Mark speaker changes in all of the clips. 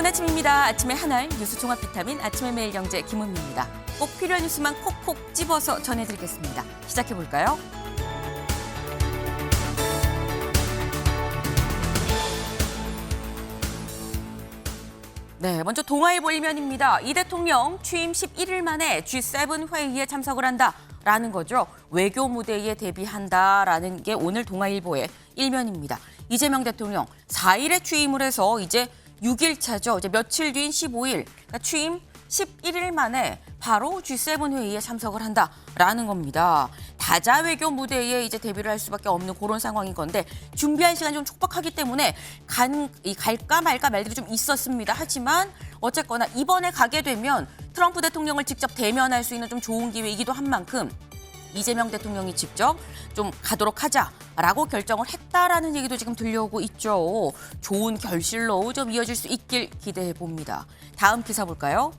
Speaker 1: 좋은 아침입니다. 아침의 하나를 뉴스 종합 비타민 아침의 매일경제 김은미입니다. 꼭 필요한 뉴스만 콕콕 집어서 전해드리겠습니다. 시작해볼까요? 네, 먼저 동아일보 일면입니다. 이 대통령 취임 11일 만에 G7 회의에 참석을 한다라는 거죠. 외교 무대에 대비한다라는 게 오늘 동아일보의 일면입니다. 이재명 대통령 4일에 취임을 해서 이제 6일 차죠. 이제 며칠 뒤인 15일, 그러니까 취임 11일 만에 바로 G7 회의에 참석을 한다라는 겁니다. 다자 외교 무대에 이제 데뷔를 할 수밖에 없는 그런 상황인 건데 준비한 시간이 좀 촉박하기 때문에 갈까 말까 말들이 좀 있었습니다. 하지만 어쨌거나 이번에 가게 되면 트럼프 대통령을 직접 대면할 수 있는 좀 좋은 기회이기도 한 만큼 이재명 대통령이 직접 좀 가도록 하자라고 결정을 했다라는 얘기도 지금 들려오고 있죠. 좋은 결실로 좀 이어질 수 있길 기대해 봅니다. 다음 기사 볼까요?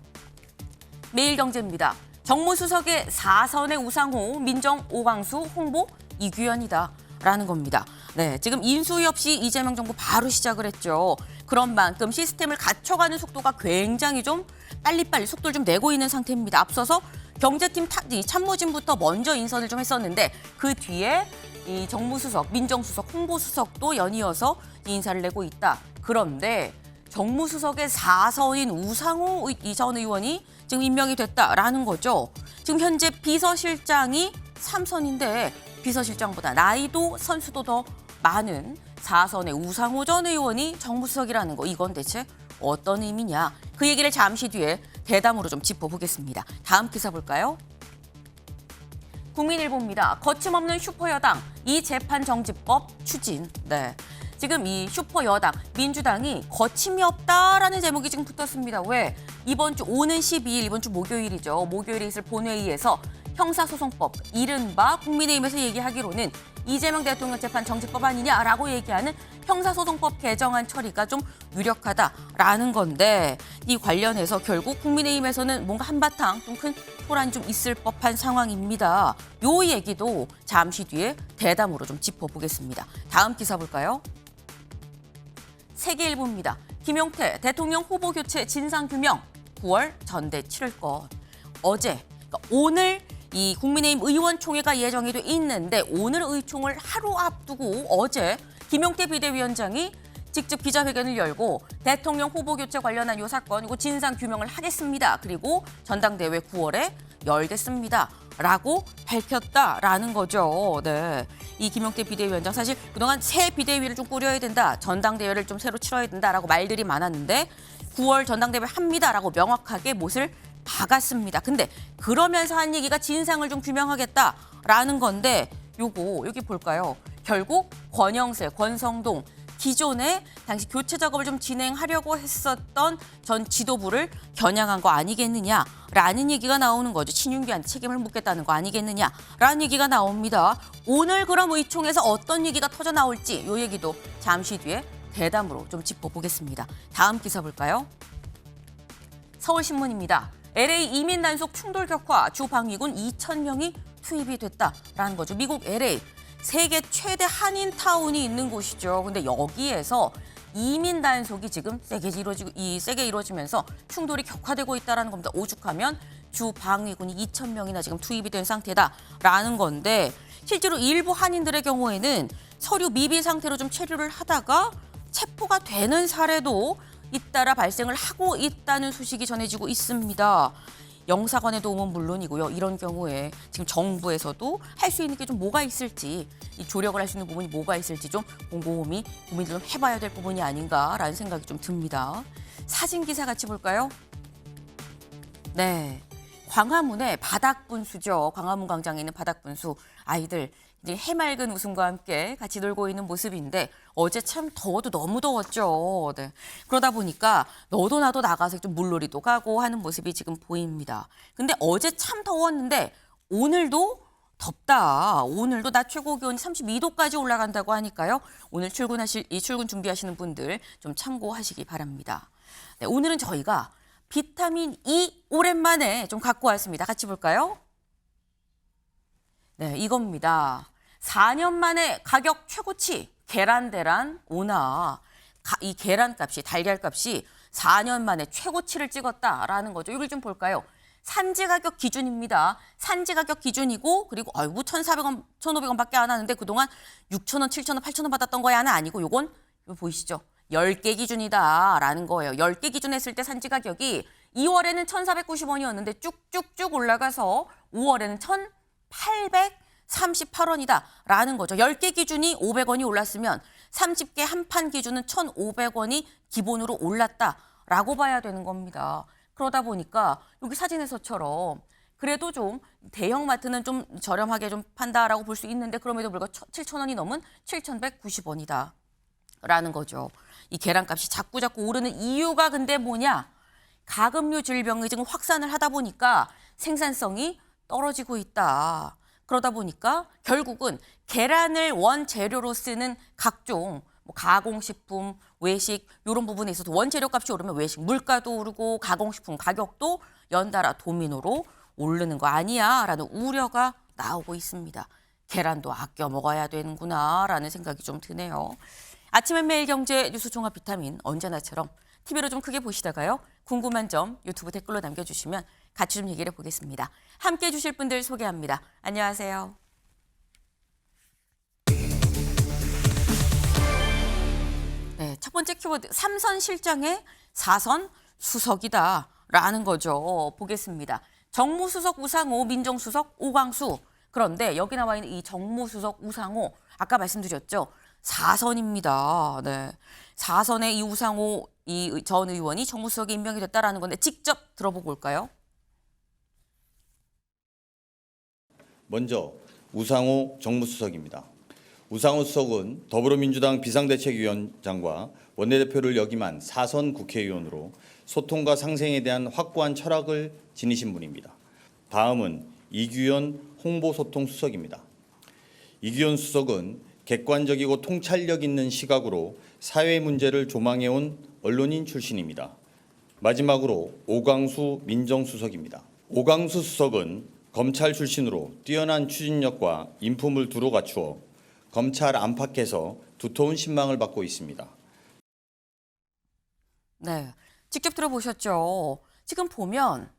Speaker 1: 매일경제입니다. 정무수석의 4선의 우상호, 민정 오광수, 홍보 이규현이다라는 겁니다. 네, 지금 인수위 없이 이재명 정부 바로 시작을 했죠. 그런 만큼 시스템을 갖춰가는 속도가 굉장히 좀 빨리빨리 속도를 좀 내고 있는 상태입니다. 앞서서 경제팀 참모진부터 먼저 인선을 좀 했었는데 그 뒤에 이 정무수석, 민정수석, 홍보수석도 연이어서 인사를 내고 있다. 그런데 정무수석의 4선인 우상호 전 의원이 지금 임명이 됐다라는 거죠. 지금 현재 비서실장이 3선인데 비서실장보다 나이도 선수도 더 많은 4선의 우상호 전 의원이 정무수석이라는 거. 이건 대체 어떤 의미냐. 그 얘기를 잠시 뒤에 대담으로 좀 짚어보겠습니다. 다음 기사 볼까요? 국민일보입니다. 거침없는 슈퍼여당, 이 재판 정지법 추진. 네. 지금 이 슈퍼여당, 민주당이 거침이 없다라는 제목이 지금 붙었습니다. 왜? 이번 주 오는 12일, 이번 주 목요일이죠. 목요일에 있을 본회의에서 형사소송법, 이른바 국민의힘에서 얘기하기로는 이재명 대통령 재판 정지법 아니냐라고 얘기하는 형사소송법 개정안 처리가 좀 유력하다라는 건데 이 관련해서 결국 국민의힘에서는 뭔가 한바탕 좀 큰 소란이 좀 있을 법한 상황입니다. 요 얘기도 잠시 뒤에 대담으로 좀 짚어보겠습니다. 다음 기사 볼까요? 세계일보입니다. 김용태 대통령 후보 교체 진상규명 9월 전대 치를 것. 어제, 그러니까 오늘 이 국민의힘 의원총회가 예정이 돼 있는데 오늘 의총을 하루 앞두고 어제 김용태 비대위원장이 직접 기자회견을 열고 대통령 후보 교체 관련한 이 사건 이거 진상 규명을 하겠습니다. 그리고 전당대회 9월에 열겠습니다. 라고 밝혔다라는 거죠. 네. 이 김용태 비대위원장 사실 그동안 새 비대위를 좀 꾸려야 된다. 전당대회를 좀 새로 치러야 된다라고 말들이 많았는데 9월 전당대회 합니다라고 명확하게 못을 박았습니다. 근데 그러면서 한 얘기가 진상을 좀 규명하겠다라는 건데 여기 볼까요? 결국 권영세, 권성동 기존에 당시 교체 작업을 좀 진행하려고 했었던 전 지도부를 겨냥한 거 아니겠느냐라는 얘기가 나오는 거죠. 친윤계한테 책임을 묻겠다는 거 아니겠느냐라는 얘기가 나옵니다. 오늘 그럼 의총에서 어떤 얘기가 터져 나올지 이 얘기도 잠시 뒤에 대담으로 좀 짚어보겠습니다. 다음 기사 볼까요? 서울신문입니다. LA 이민 단속 충돌 격화, 주 방위군 2,000명이 투입이 됐다라는 거죠. 미국 LA. 세계 최대 한인 타운이 있는 곳이죠. 근데 여기에서 이민 단속이 지금 세게 이루어지면서 충돌이 격화되고 있다는 겁니다. 오죽하면 주 방위군이 2,000명이나 지금 투입이 된 상태다라는 건데 실제로 일부 한인들의 경우에는 서류 미비 상태로 좀 체류를 하다가 체포가 되는 사례도 잇따라 발생을 하고 있다는 소식이 전해지고 있습니다. 영사관의 도움은 물론이고요. 이런 경우에 지금 정부에서도 할 수 있는 게 좀 뭐가 있을지, 이 조력을 할 수 있는 부분이 뭐가 있을지 좀 곰곰이 고민을 좀 해봐야 될 부분이 아닌가라는 생각이 좀 듭니다. 사진 기사 같이 볼까요? 네, 광화문의 바닥분수죠. 광화문 광장에 있는 바닥분수 아이들 이제 해맑은 웃음과 함께 같이 놀고 있는 모습인데 어제 참 더워도 너무 더웠죠. 네. 그러다 보니까 너도 나도 나가서 좀 물놀이도 가고 하는 모습이 지금 보입니다. 근데 어제 참 더웠는데 오늘도 덥다. 오늘도 낮 최고 기온이 32도까지 올라간다고 하니까요. 오늘 출근 준비하시는 분들 좀 참고하시기 바랍니다. 네, 오늘은 저희가 비타민 E 오랜만에 좀 갖고 왔습니다. 같이 볼까요? 네, 이겁니다. 4년 만에 가격 최고치 계란 대란 오나 이 계란값이 달걀값이 4년 만에 최고치를 찍었다라는 거죠. 이걸 좀 볼까요? 산지 가격 기준입니다. 산지 가격 기준이고 그리고 아이고 1,400원, 1,500원밖에 안 하는데 그동안 6,000원, 7,000원, 8,000원 받았던 거야는 아니고 요건 이거 보이시죠? 10개 기준이다라는 거예요. 10개 기준 했을 때 산지 가격이 2월에는 1,490원이었는데 쭉쭉쭉 올라가서 5월에는 1,838원이다라는 거죠. 10개 기준이 500원이 올랐으면 30개 한 판 기준은 1,500원이 기본으로 올랐다라고 봐야 되는 겁니다. 그러다 보니까 여기 사진에서처럼 그래도 좀 대형마트는 좀 저렴하게 좀 판다라고 볼 수 있는데 그럼에도 불구하고 7,000원이 넘은 7,190원이다. 라는 거죠. 이 계란값이 자꾸 오르는 이유가 근데 뭐냐? 가금류 질병이 지금 확산을 하다 보니까 생산성이 떨어지고 있다. 그러다 보니까 결국은 계란을 원재료로 쓰는 각종 뭐 가공식품, 외식 이런 부분에 있어서 원재료 값이 오르면 외식 물가도 오르고 가공식품 가격도 연달아 도미노로 오르는 거 아니야라는 우려가 나오고 있습니다. 계란도 아껴 먹어야 되는구나라는 생각이 좀 드네요. 아침엔 매일경제 뉴스 종합 비타민 언제나처럼 TV로 좀 크게 보시다가요. 궁금한 점 유튜브 댓글로 남겨주시면 같이 좀 얘기를 해보겠습니다. 함께해 주실 분들 소개합니다. 안녕하세요. 네, 첫 번째 키워드 3선 실장의 4선 수석이다라는 거죠. 보겠습니다. 정무수석 우상호, 민정수석 오광수. 그런데 여기 나와 있는 이 정무수석 우상호 아까 말씀드렸죠. 4선입니다. 네. 4선의 이 우상호 이 전 의원이 정무수석에 임명이 됐다라는 건데 직접 들어보고 올까요?
Speaker 2: 먼저 우상호 정무수석입니다. 우상호 수석은 더불어민주당 비상대책위원장과 원내대표를 역임한 4선 국회의원으로 소통과 상생에 대한 확고한 철학을 지니신 분입니다. 다음은 이규현 홍보소통수석입니다. 이규현 수석은 객관적이고 통찰력 있는 시각으로 사회 문제를 조망해온 언론인 출신입니다. 마지막으로 오광수 민정수석입니다. 오광수 수석은 검찰 출신으로 뛰어난 추진력과 인품을 두루 갖추어 검찰 안팎에서 두터운 신망을 받고 있습니다.
Speaker 1: 네, 직접 들어보셨죠? 지금 보면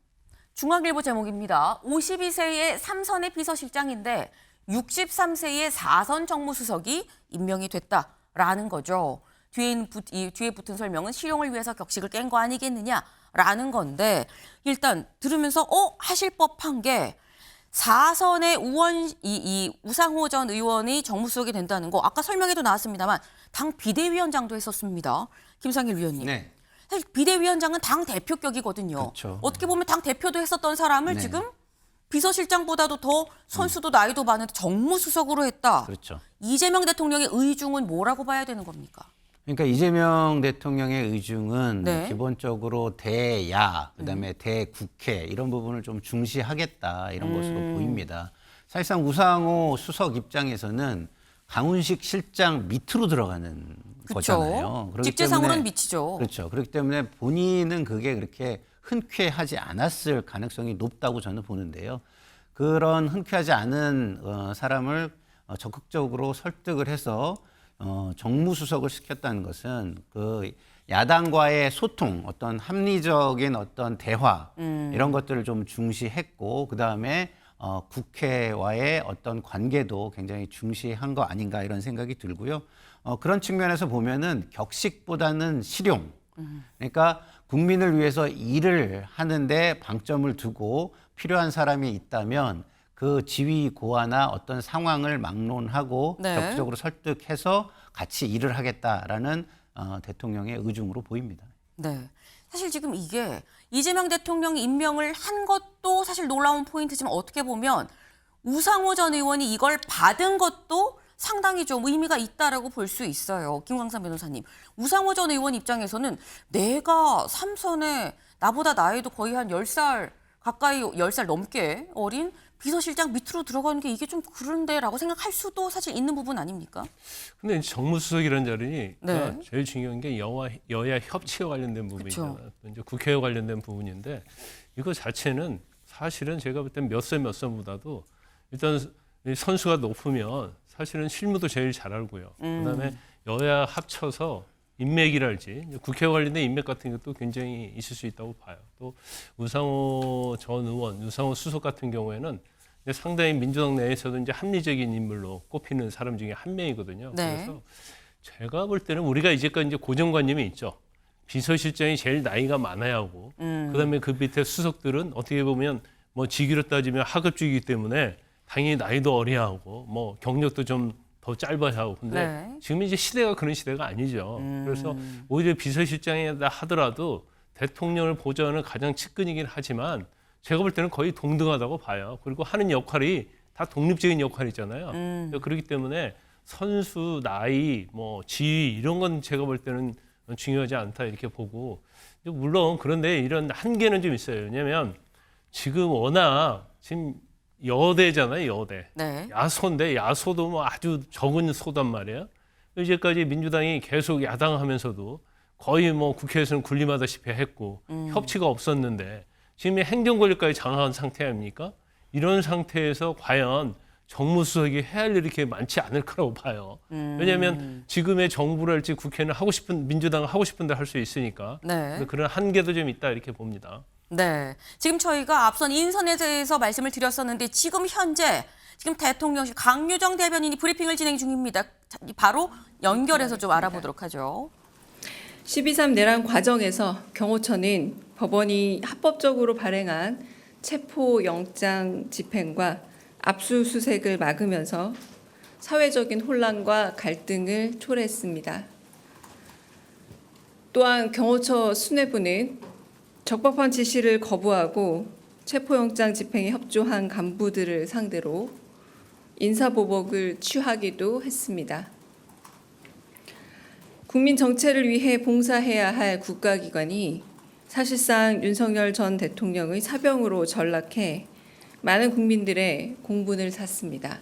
Speaker 1: 중앙일보 제목입니다. 52세의 3선의 비서실장인데 63세의 4선 정무수석이 임명이 됐다라는 거죠. 뒤에 붙은 설명은 실용을 위해서 격식을 깬 거 아니겠느냐라는 건데 일단 들으면서 하실 법한 게 4선의 이 우상호 전 의원이 정무수석이 된다는 거 아까 설명에도 나왔습니다만 당 비대위원장도 했었습니다. 김상일 위원님.
Speaker 3: 네.
Speaker 1: 사실 비대위원장은 당 대표격이거든요.
Speaker 3: 그렇죠.
Speaker 1: 어떻게 보면 당 대표도 했었던 사람을
Speaker 3: 네.
Speaker 1: 지금 비서실장보다도 더 선수도 나이도 많은데 정무수석으로 했다.
Speaker 3: 그렇죠.
Speaker 1: 이재명 대통령의 의중은 뭐라고 봐야 되는 겁니까?
Speaker 3: 그러니까 이재명 대통령의 의중은
Speaker 1: 네.
Speaker 3: 기본적으로 대야, 그다음에 대국회 이런 부분을 좀 중시하겠다 이런 것으로 보입니다. 사실상 우상호 수석 입장에서는 강훈식 실장 밑으로 들어가는 거잖아요. 그렇기
Speaker 1: 직제상으로는
Speaker 3: 때문에-
Speaker 1: 미치죠.
Speaker 3: 그렇죠. 그렇기 때문에 본인은 그게 그렇게 흔쾌하지 않았을 가능성이 높다고 저는 보는데요. 그런 흔쾌하지 않은 사람을 적극적으로 설득을 해서 정무수석을 시켰다는 것은 그 야당과의 소통, 어떤 합리적인 어떤 대화 이런 것들을 좀 중시했고 그 다음에 국회와의 어떤 관계도 굉장히 중시한 거 아닌가 이런 생각이 들고요. 그런 측면에서 보면은 격식보다는 실용. 그러니까 국민을 위해서 일을 하는데 방점을 두고 필요한 사람이 있다면 그 지위 고하나 어떤 상황을 막론하고
Speaker 1: 네.
Speaker 3: 적극적으로 설득해서 같이 일을 하겠다라는 대통령의 의중으로 보입니다.
Speaker 1: 네. 사실 지금 이게 이재명 대통령이 임명을 한 것도 사실 놀라운 포인트지만 어떻게 보면 우상호 전 의원이 이걸 받은 것도 상당히 좀 의미가 있다라고 볼 수 있어요. 김광삼 변호사님. 우상호 전 의원 입장에서는 내가 3선에 나보다 나이도 거의 한 10살 가까이 10살 넘게 어린 비서실장 밑으로 들어가는 게 이게 좀 그런데라고 생각할 수도 사실 있는 부분 아닙니까?
Speaker 4: 근데 정무수석이라는 자리가
Speaker 1: 네.
Speaker 4: 제일 중요한 게 여야 협치와 관련된 부분이잖아요. 또 이제 국회와 관련된 부분인데 이거 자체는 사실은 제가 볼 땐 몇 세보다도 일단 선수가 높으면 사실은 실무도 제일 잘 알고요. 그다음에 여야 합쳐서 인맥이랄지 국회와 관련된 인맥 같은 것도 굉장히 있을 수 있다고 봐요. 또 우상호 전 의원, 우상호 수석 같은 경우에는 상당히 민주당 내에서도 이제 합리적인 인물로 꼽히는 사람 중에 한 명이거든요.
Speaker 1: 네.
Speaker 4: 그래서 제가 볼 때는 우리가 이제까지 이제 고정관념이 있죠. 비서실장이 제일 나이가 많아야 하고, 그다음에 그 밑에 수석들은 어떻게 보면 뭐 직위로 따지면 하급직이기 때문에 당연히 나이도 어려야 하고, 뭐 경력도 좀 더 짧아야 하고. 근데
Speaker 1: 네.
Speaker 4: 지금 이제 시대가 그런 시대가 아니죠. 그래서 오히려 비서실장이다 하더라도 대통령을 보좌하는 가장 측근이긴 하지만 제가 볼 때는 거의 동등하다고 봐요. 그리고 하는 역할이 다 독립적인 역할이잖아요. 그렇기 때문에 선수, 나이, 뭐 지위 이런 건 제가 볼 때는 중요하지 않다 이렇게 보고, 물론 그런데 이런 한계는 좀 있어요. 왜냐하면 지금 워낙 지금 여대잖아요, 여대.
Speaker 1: 네.
Speaker 4: 야소인데 야소도 뭐 아주 적은 소단 말이에요. 이제까지 민주당이 계속 야당하면서도 거의 뭐 국회에서는 군림하다시피 했고 협치가 없었는데 지금 행정 권력까지 장악한 상태 아닙니까? 이런 상태에서 과연 정무수석이 해야 할 일이 이렇게 많지 않을 거라고 봐요. 왜냐하면 지금의 정부랄지 국회는 하고 싶은 민주당은 하고 싶은 대로 할 수 있으니까.
Speaker 1: 네.
Speaker 4: 그런 한계도 좀 있다 이렇게 봅니다.
Speaker 1: 네. 지금 저희가 앞선 인선에 대해서 말씀을 드렸었는데 지금 현재 지금 대통령실 강유정 대변인이 브리핑을 진행 중입니다. 바로 연결해서 좀 알아보도록 하죠.
Speaker 5: 12.3 내란 과정에서 경호처는 법원이 합법적으로 발행한 체포영장 집행과 압수수색을 막으면서 사회적인 혼란과 갈등을 초래했습니다. 또한 경호처 수뇌부는 적법한 지시를 거부하고 체포영장 집행에 협조한 간부들을 상대로 인사보복을 취하기도 했습니다. 국민 정체를 위해 봉사해야 할 국가기관이 사실상 윤석열 전 대통령의 사병으로 전락해 많은 국민들의 공분을 샀습니다.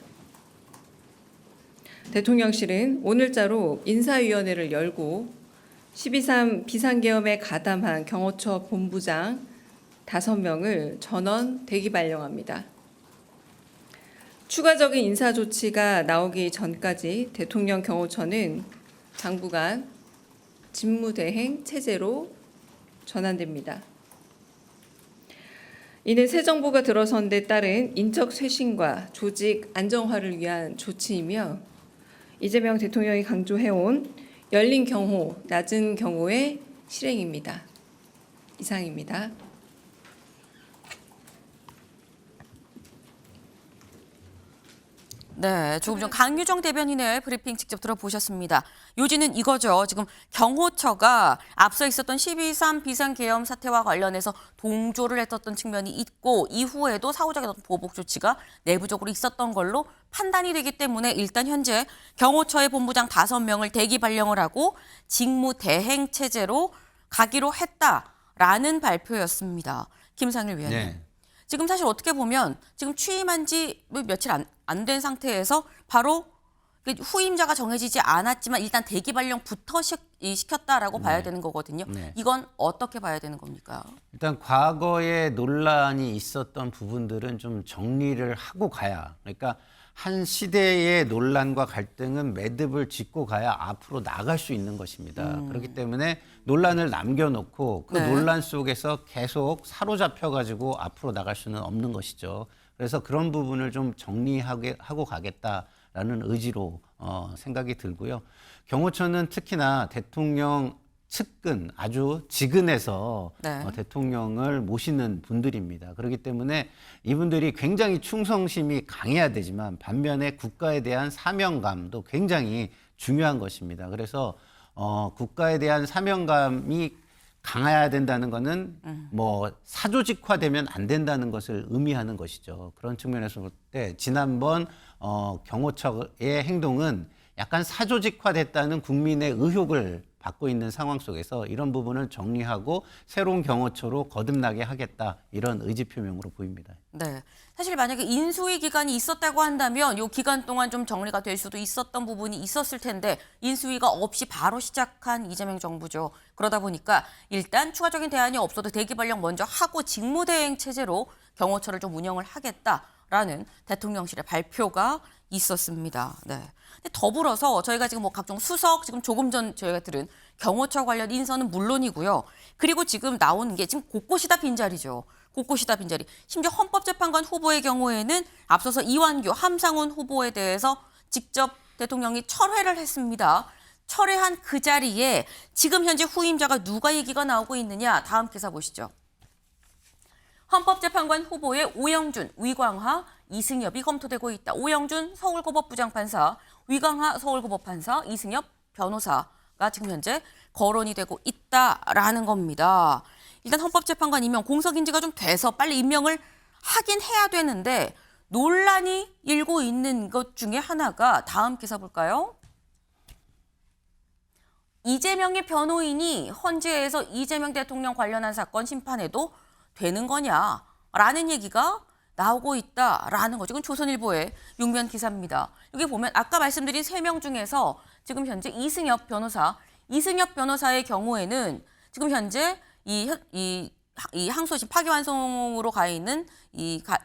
Speaker 5: 대통령실은 오늘자로 인사위원회를 열고 12.3 비상계엄에 가담한 경호처 본부장 5명을 전원 대기 발령합니다. 추가적인 인사 조치가 나오기 전까지 대통령 경호처는 당분간 직무대행 체제로 전환됩니다. 이는 새 정부가 들어선 데 따른 인적 쇄신과 조직 안정화를 위한 조치이며 이재명 대통령이 강조해온 열린 경호, 낮은 경호의 실행입니다. 이상입니다.
Speaker 1: 네, 조금 전 강유정 대변인의 브리핑 직접 들어보셨습니다. 요지는 이거죠. 지금 경호처가 앞서 있었던 12.3 비상계엄 사태와 관련해서 동조를 했었던 측면이 있고 이후에도 사후적인 보복 조치가 내부적으로 있었던 걸로 판단이 되기 때문에 일단 현재 경호처의 본부장 5명을 대기 발령을 하고 직무 대행 체제로 가기로 했다라는 발표였습니다. 김상일 위원님.
Speaker 3: 네.
Speaker 1: 지금 사실 어떻게 보면 지금 취임한 지 며칠 안 된 상태에서 바로 후임자가 정해지지 않았지만 일단 대기 발령부터 시켰다라고 봐야 되는 거거든요.
Speaker 3: 네.
Speaker 1: 이건 어떻게 봐야 되는 겁니까?
Speaker 3: 일단 과거에 논란이 있었던 부분들은 좀 정리를 하고 가야, 그러니까 한 시대의 논란과 갈등은 매듭을 짓고 가야 앞으로 나갈 수 있는 것입니다. 그렇기 때문에 논란을 남겨놓고 그
Speaker 1: 네.
Speaker 3: 논란 속에서 계속 사로잡혀가지고 앞으로 나갈 수는 없는 것이죠. 그래서 그런 부분을 좀 정리하고 가겠다라는 의지로 생각이 들고요. 경호처는 특히나 대통령 측근, 아주 지근해서
Speaker 1: 네.
Speaker 3: 대통령을 모시는 분들입니다. 그렇기 때문에 이분들이 굉장히 충성심이 강해야 되지만 반면에 국가에 대한 사명감도 굉장히 중요한 것입니다. 그래서 국가에 대한 사명감이 강해야 된다는 것은 뭐 사조직화되면 안 된다는 것을 의미하는 것이죠. 그런 측면에서 볼 때 지난번 경호처의 행동은 약간 사조직화됐다는 국민의 의혹을 받고 있는 상황 속에서 이런 부분을 정리하고 새로운 경호처로 거듭나게 하겠다, 이런 의지 표명으로 보입니다.
Speaker 1: 네. 사실 만약에 인수위 기간이 있었다고 한다면 이 기간 동안 좀 정리가 될 수도 있었던 부분이 있었을 텐데 인수위가 없이 바로 시작한 이재명 정부죠. 그러다 보니까 일단 추가적인 대안이 없어도 대기 발령 먼저 하고 직무대행 체제로 경호처를 좀 운영을 하겠다라는 대통령실의 발표가 있었습니다. 네. 근데 더불어서 저희가 지금 뭐 각종 수석, 지금 조금 전 저희가 들은 경호처 관련 인선은 물론이고요. 그리고 지금 나오는 게 지금 곳곳이 다 빈자리죠. 곳곳이 다 빈자리. 심지어 헌법재판관 후보의 경우에는 앞서서 이완규, 함상훈 후보에 대해서 직접 대통령이 철회를 했습니다. 철회한 그 자리에 지금 현재 후임자가 누가 얘기가 나오고 있느냐. 다음 기사 보시죠. 헌법재판관 후보의 오영준, 위광하, 이승엽이 검토되고 있다. 오영준 서울고법부장판사, 위광하 서울고법판사, 이승엽 변호사가 지금 현재 거론이 되고 있다라는 겁니다. 일단 헌법재판관 임명 공석인지가 좀 돼서 빨리 임명을 하긴 해야 되는데 논란이 일고 있는 것 중에 하나가 다음 기사 볼까요? 이재명의 변호인이 헌재에서 이재명 대통령 관련한 사건 심판해도 되는 거냐라는 얘기가 나오고 있다라는 거죠. 이건 조선일보의 육면 기사입니다. 여기 보면 아까 말씀드린 3명 중에서 지금 현재 이승엽 변호사의 경우에는 지금 현재 이 항소심 파기환송으로 가 있는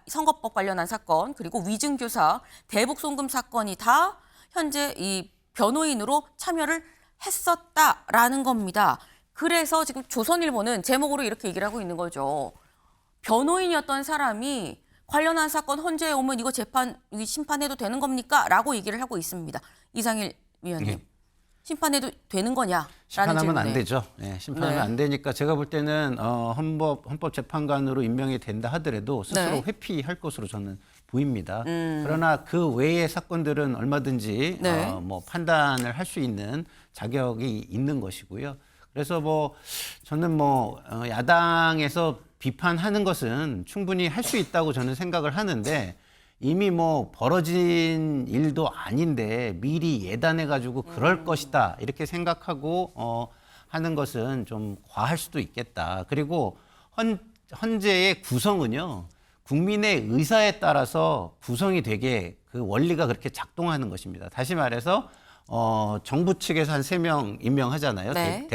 Speaker 1: 선거법 관련한 사건 그리고 위증교사 대북 송금 사건이 다 현재 이 변호인으로 참여를 했었다라는 겁니다. 그래서 지금 조선일보는 제목으로 이렇게 얘기를 하고 있는 거죠. 변호인이었던 사람이 관련한 사건 헌재에 오면 이거 심판해도 되는 겁니까? 라고 얘기를 하고 있습니다. 이상일 위원님.
Speaker 3: 네.
Speaker 1: 심판해도 되는 거냐?
Speaker 3: 심판하면 안 되죠. 네, 심판하면
Speaker 1: 네.
Speaker 3: 안 되니까 제가 볼 때는 헌법재판관으로 임명이 된다 하더라도 스스로
Speaker 1: 네.
Speaker 3: 회피할 것으로 저는 보입니다. 그러나 그 외의 사건들은 얼마든지
Speaker 1: 네.
Speaker 3: 뭐 판단을 할 수 있는 자격이 있는 것이고요. 그래서 뭐 저는 뭐 야당에서 비판하는 것은 충분히 할 수 있다고 저는 생각을 하는데 이미 뭐 벌어진 일도 아닌데 미리 예단해 가지고 그럴 것이다 이렇게 생각하고 하는 것은 좀 과할 수도 있겠다. 그리고 헌재의 구성은요 국민의 의사에 따라서 구성이 되게 그 원리가 그렇게 작동하는 것입니다. 다시 말해서 정부 측에서 한 3명 임명하잖아요.
Speaker 1: 네.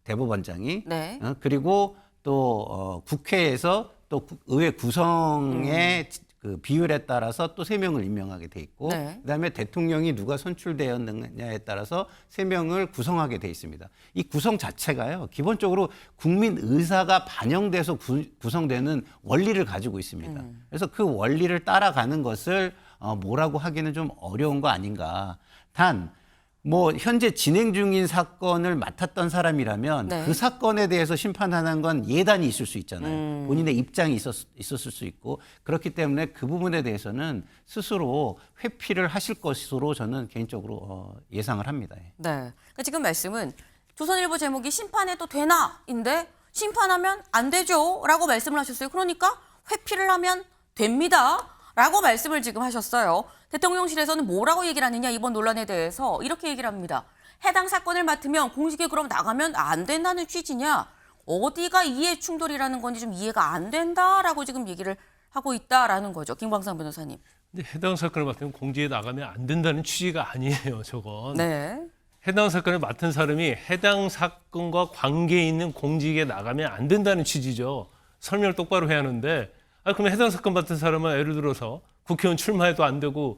Speaker 3: 대법원장이.
Speaker 1: 네.
Speaker 3: 그리고 또 국회에서 또 의회 구성의 그 비율에 따라서 또 3명을 임명하게 돼 있고
Speaker 1: 네.
Speaker 3: 그다음에 대통령이 누가 선출되었느냐에 따라서 3명을 구성하게 돼 있습니다. 이 구성 자체가요. 기본적으로 국민 의사가 반영돼서 구성되는 원리를 가지고 있습니다. 그래서 그 원리를 따라가는 것을 뭐라고 하기는 좀 어려운 거 아닌가. 단 뭐 현재 진행 중인 사건을 맡았던 사람이라면
Speaker 1: 네.
Speaker 3: 그 사건에 대해서 심판하는 건 예단이 있을 수 있잖아요. 본인의 입장이 있었을 수 있고 그렇기 때문에 그 부분에 대해서는 스스로 회피를 하실 것으로 저는 개인적으로 예상을 합니다.
Speaker 1: 네. 그러니까 지금 말씀은 조선일보 제목이 심판해도 되나인데 심판하면 안 되죠라고 말씀을 하셨어요. 그러니까 회피를 하면 됩니다라고 말씀을 지금 하셨어요. 대통령실에서는 뭐라고 얘기를 하느냐 이번 논란에 대해서 이렇게 얘기를 합니다. 해당 사건을 맡으면 공식에 그럼 나가면 안 된다는 취지냐? 어디가 이해 충돌이라는 건지 좀 이해가 안 된다라고 지금 얘기를 하고 있다라는 거죠. 김광상 변호사님.
Speaker 4: 근데 해당 사건을 맡으면 공지에 나가면 안 된다는 취지가 아니에요, 저건.
Speaker 1: 네.
Speaker 4: 해당 사건을 맡은 사람이 해당 사건과 관계 있는 공직에 나가면 안 된다는 취지죠. 설명을 똑바로 해야 하는데, 그러면 해당 사건 맡은 사람은 예를 들어서 국회의원 출마해도 안 되고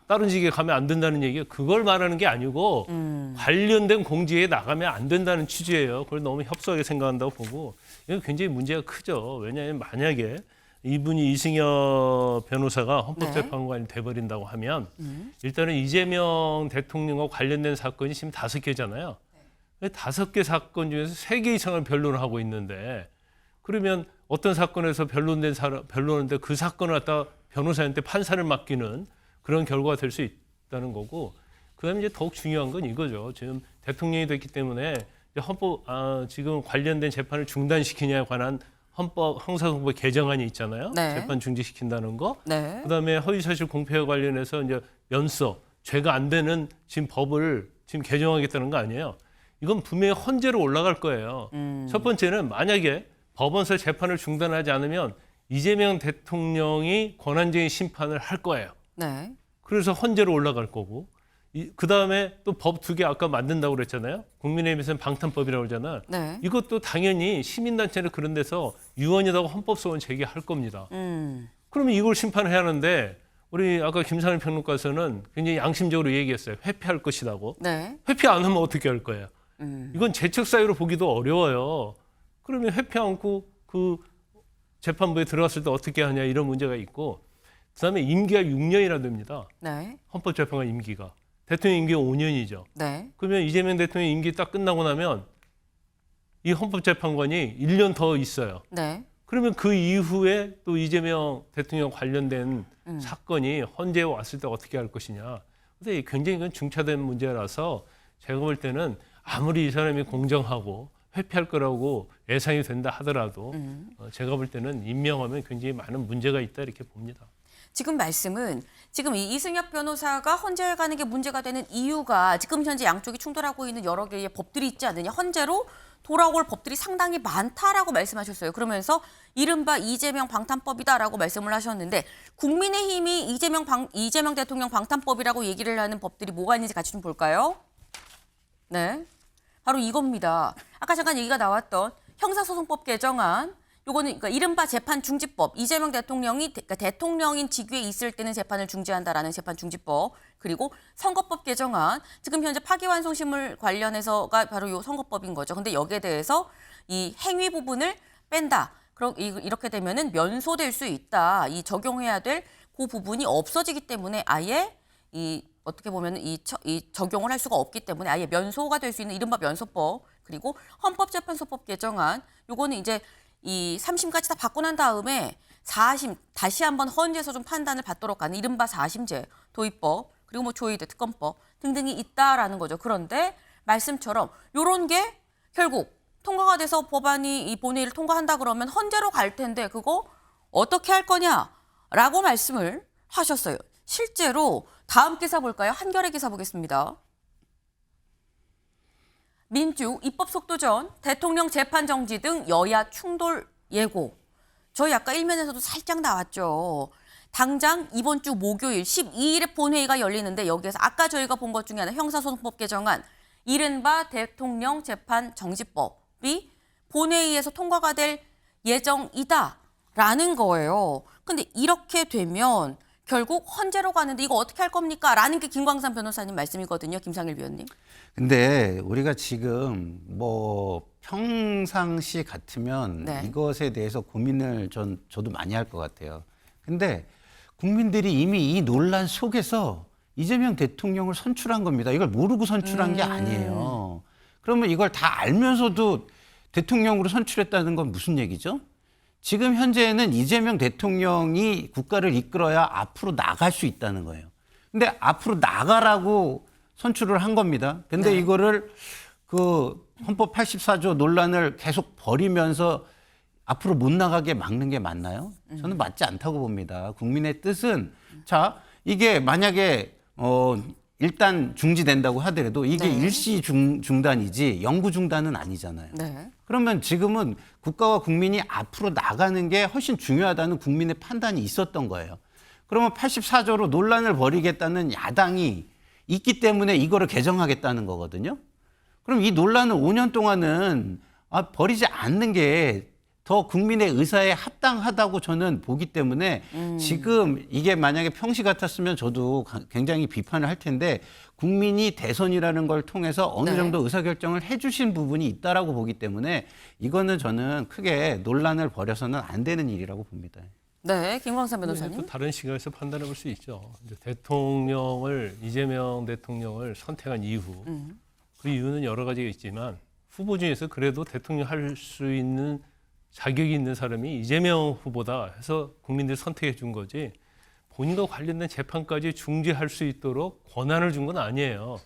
Speaker 4: 다른 직에 가면 안 된다는 얘기가 그걸 말하는 게 아니고 관련된 공직에 나가면 안 된다는 취지예요. 그걸 너무 협소하게 생각한다고 보고 이건 굉장히 문제가 크죠. 왜냐하면 만약에 이분이 이승엽 변호사가 헌법재판관이 돼버린다고 하면 일단은 이재명 대통령과 관련된 사건이 지금 5개잖아요. 5개 사건 중에서 3개 이상을 변론을 하고 있는데 그러면 어떤 사건에서 변론인데 그 사건을 갖다 변호사한테 판사를 맡기는 그런 결과가 될 수 있다는 거고 그다음에 이제 더욱 중요한 건 이거죠. 지금 대통령이 됐기 때문에 이제 지금 관련된 재판을 중단시키냐에 관한 형사소송법 개정안이 있잖아요.
Speaker 1: 네.
Speaker 4: 재판 중지시킨다는 거.
Speaker 1: 네.
Speaker 4: 그다음에 허위사실 공표와 관련해서 이제 죄가 안 되는 지금 법을 지금 개정하겠다는 거 아니에요. 이건 분명히 헌재로 올라갈 거예요. 첫 번째는 만약에 법원에서 재판을 중단하지 않으면 이재명 대통령이 권한쟁의 심판을 할 거예요.
Speaker 1: 네.
Speaker 4: 그래서 헌재로 올라갈 거고 그다음에 또 법 2개 아까 만든다고 그랬잖아요. 국민의힘에서는 방탄법이라고 그러잖아요.
Speaker 1: 네.
Speaker 4: 이것도 당연히 시민단체는 그런 데서 유언이라고 헌법소원 제기할 겁니다. 그러면 이걸 심판해야 하는데 우리 아까 김상일 평론가에서는 굉장히 양심적으로 얘기했어요. 회피할 것이라고.
Speaker 1: 네.
Speaker 4: 회피 안 하면 어떻게 할 거예요? 이건 재척 사유로 보기도 어려워요. 그러면 회피 않고 그 재판부에 들어갔을 때 어떻게 하냐 이런 문제가 있고, 그다음에 임기가 6년이라 됩니다.
Speaker 1: 네.
Speaker 4: 헌법재판관 임기가. 대통령 임기가 5년이죠.
Speaker 1: 네.
Speaker 4: 그러면 이재명 대통령 임기 딱 끝나고 나면 이 헌법재판관이 1년 더 있어요.
Speaker 1: 네.
Speaker 4: 그러면 그 이후에 또 이재명 대통령 관련된 사건이 헌재에 왔을 때 어떻게 할 것이냐. 근데 굉장히 이건 중차된 문제라서 제가 볼 때는 아무리 이 사람이 공정하고 회피할 거라고 예상이 된다 하더라도 제가 볼 때는 임명하면 굉장히 많은 문제가 있다 이렇게 봅니다.
Speaker 1: 지금 말씀은 지금 이 이승엽 변호사가 헌재에 가는 게 문제가 되는 이유가 지금 현재 양쪽이 충돌하고 있는 여러 개의 법들이 있지 않느냐. 헌재로 돌아올 법들이 상당히 많다라고 말씀하셨어요. 그러면서 이른바 이재명 방탄법이다라고 말씀을 하셨는데 국민의힘이 이재명 대통령 방탄법이라고 얘기를 하는 법들이 뭐가 있는지 같이 좀 볼까요? 네, 바로 이겁니다. 아까 잠깐 얘기가 나왔던 형사소송법 개정안. 요거는 그러니까 이른바 재판 중지법. 이재명 대통령이 그러니까 대통령인 직위에 있을 때는 재판을 중지한다라는 재판 중지법. 그리고 선거법 개정안. 지금 현재 파기환송심을 관련해서가 바로 요 선거법인 거죠. 근데 여기에 대해서 이 행위 부분을 뺀다. 그럼 이렇게 되면은 면소될 수 있다. 이 적용해야 될 그 부분이 없어지기 때문에 아예 이 어떻게 보면 이 적용을 할 수가 없기 때문에 아예 면소가 될 수 있는 이른바 면소법. 그리고 헌법재판소법 개정안. 요거는 이제 이 3심까지 다 받고 난 다음에 4심 다시 한번 헌재에서 좀 판단을 받도록 하는 이른바 4심제 도입법 그리고 뭐 조의대 특검법 등등이 있다라는 거죠. 그런데 말씀처럼 요런 게 결국 통과가 돼서 법안이 이 본회의를 통과한다 그러면 헌재로 갈 텐데 그거 어떻게 할 거냐라고 말씀을 하셨어요. 실제로 다음 기사 볼까요? 한겨레 기사 보겠습니다. 민주 입법 속도전, 대통령 재판 정지 등 여야 충돌 예고. 저희 아까 일면에서도 살짝 나왔죠. 당장 이번 주 목요일 12일에 본회의가 열리는데 여기에서 아까 저희가 본 것 중에 하나 형사소송법 개정안, 이른바 대통령 재판 정지법이 본회의에서 통과가 될 예정이다라는 거예요. 근데 이렇게 되면 결국 헌재로 가는데 이거 어떻게 할 겁니까? 라는 게 김광삼 변호사님 말씀이거든요. 김상일 위원님.
Speaker 3: 근데 우리가 지금 뭐 평상시 같으면
Speaker 1: 네.
Speaker 3: 이것에 대해서 고민을 저도 많이 할 것 같아요. 근데 국민들이 이미 이 논란 속에서 이재명 대통령을 선출한 겁니다. 이걸 모르고 선출한 게 아니에요. 그러면 이걸 다 알면서도 대통령으로 선출했다는 건 무슨 얘기죠? 지금 현재는 이재명 대통령이 국가를 이끌어야 앞으로 나갈 수 있다는 거예요. 근데 앞으로 나가라고 선출을 한 겁니다. 근데
Speaker 1: 네.
Speaker 3: 이거를 그 헌법 84조 논란을 계속 벌이면서 앞으로 못 나가게 막는 게 맞나요? 저는 맞지 않다고 봅니다. 국민의 뜻은 자, 이게 만약에 일단 중지된다고 하더라도 이게
Speaker 1: 네.
Speaker 3: 일시 중단이지 영구 중단은 아니잖아요.
Speaker 1: 네.
Speaker 3: 그러면 지금은 국가와 국민이 앞으로 나가는 게 훨씬 중요하다는 국민의 판단이 있었던 거예요. 그러면 84조로 논란을 벌이겠다는 야당이 있기 때문에 이거를 개정하겠다는 거거든요. 그럼 이 논란을 5년 동안은 벌이지 않는 게 더 국민의 의사에 합당하다고 저는 보기 때문에 지금 이게 만약에 평시 같았으면 저도 굉장히 비판을 할 텐데 국민이 대선이라는 걸 통해서 어느
Speaker 1: 네.
Speaker 3: 정도 의사결정을 해주신 부분이 있다라고 보기 때문에 이거는 저는 크게 논란을 벌여서는 안 되는 일이라고 봅니다.
Speaker 1: 네, 김광삼
Speaker 4: 또
Speaker 1: 변호사님.
Speaker 4: 다른 시각에서 판단해 볼 수 있죠. 이제 이재명 대통령을 선택한 이유, 그 이유는 여러 가지가 있지만 후보 중에서 그래도 대통령 할 수 있는 자격이 있는 사람이 이재명 후보다 해서 국민들이 선택해 준 거지 본인과 관련된 재판까지 중지할 수 있도록 권한을 준 건 아니에요.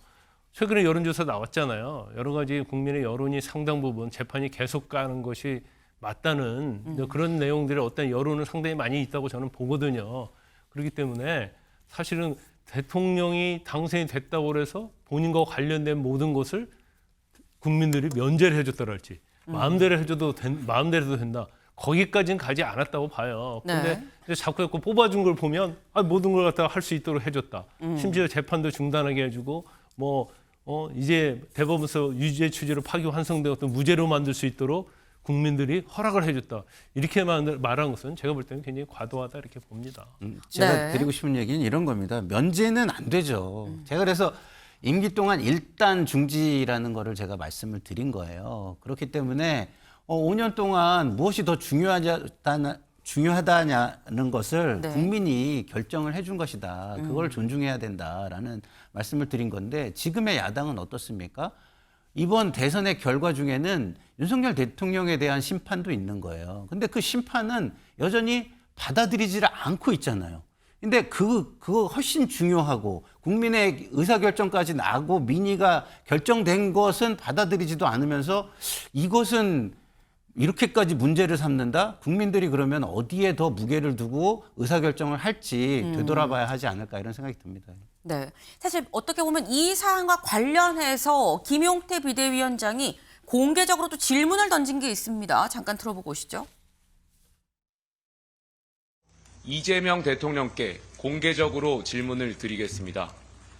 Speaker 4: 최근에 여론조사 나왔잖아요. 여러 가지 국민의 여론이 상당 부분 재판이 계속 가는 것이 맞다는 그런 내용들의 어떤 여론은 상당히 많이 있다고 저는 보거든요. 그렇기 때문에 사실은 대통령이 당선이 됐다고 해서 본인과 관련된 모든 것을 국민들이 면제를 해줬다랄지 마음대로 해도 된다. 거기까지는 가지 않았다고 봐요. 그런데
Speaker 1: 네.
Speaker 4: 자꾸 뽑아준 걸 보면 모든 걸 갖다가 할 수 있도록 해줬다. 심지어 재판도 중단하게 해주고 이제 대법원에서 유죄 취지로 파기환송되었던 무죄로 만들 수 있도록 국민들이 허락을 해줬다. 이렇게 말한 것은 제가 볼 때는 굉장히 과도하다 이렇게 봅니다.
Speaker 3: 제가
Speaker 1: 네.
Speaker 3: 드리고 싶은 얘기는 이런 겁니다. 면제는 안 되죠. 제가 그래서 임기 동안 일단 중지라는 거를 제가 말씀을 드린 거예요. 그렇기 때문에 5년 동안 무엇이 더 중요하다냐는 것을
Speaker 1: 네.
Speaker 3: 국민이 결정을 해준 것이다. 그걸 존중해야 된다라는 말씀을 드린 건데 지금의 야당은 어떻습니까? 이번 대선의 결과 중에는 윤석열 대통령에 대한 심판도 있는 거예요. 근데 그 심판은 여전히 받아들이지를 않고 있잖아요. 근데 그거 훨씬 중요하고 국민의 의사결정까지 나고 민의가 결정된 것은 받아들이지도 않으면서 이것은 이렇게까지 문제를 삼는다? 국민들이 그러면 어디에 더 무게를 두고 의사결정을 할지 되돌아봐야 하지 않을까 이런 생각이 듭니다.
Speaker 1: 네. 사실 어떻게 보면 이 사안과 관련해서 김용태 비대위원장이 공개적으로 또 질문을 던진 게 있습니다. 잠깐 들어보고 오시죠.
Speaker 6: 이재명 대통령께 공개적으로 질문을 드리겠습니다.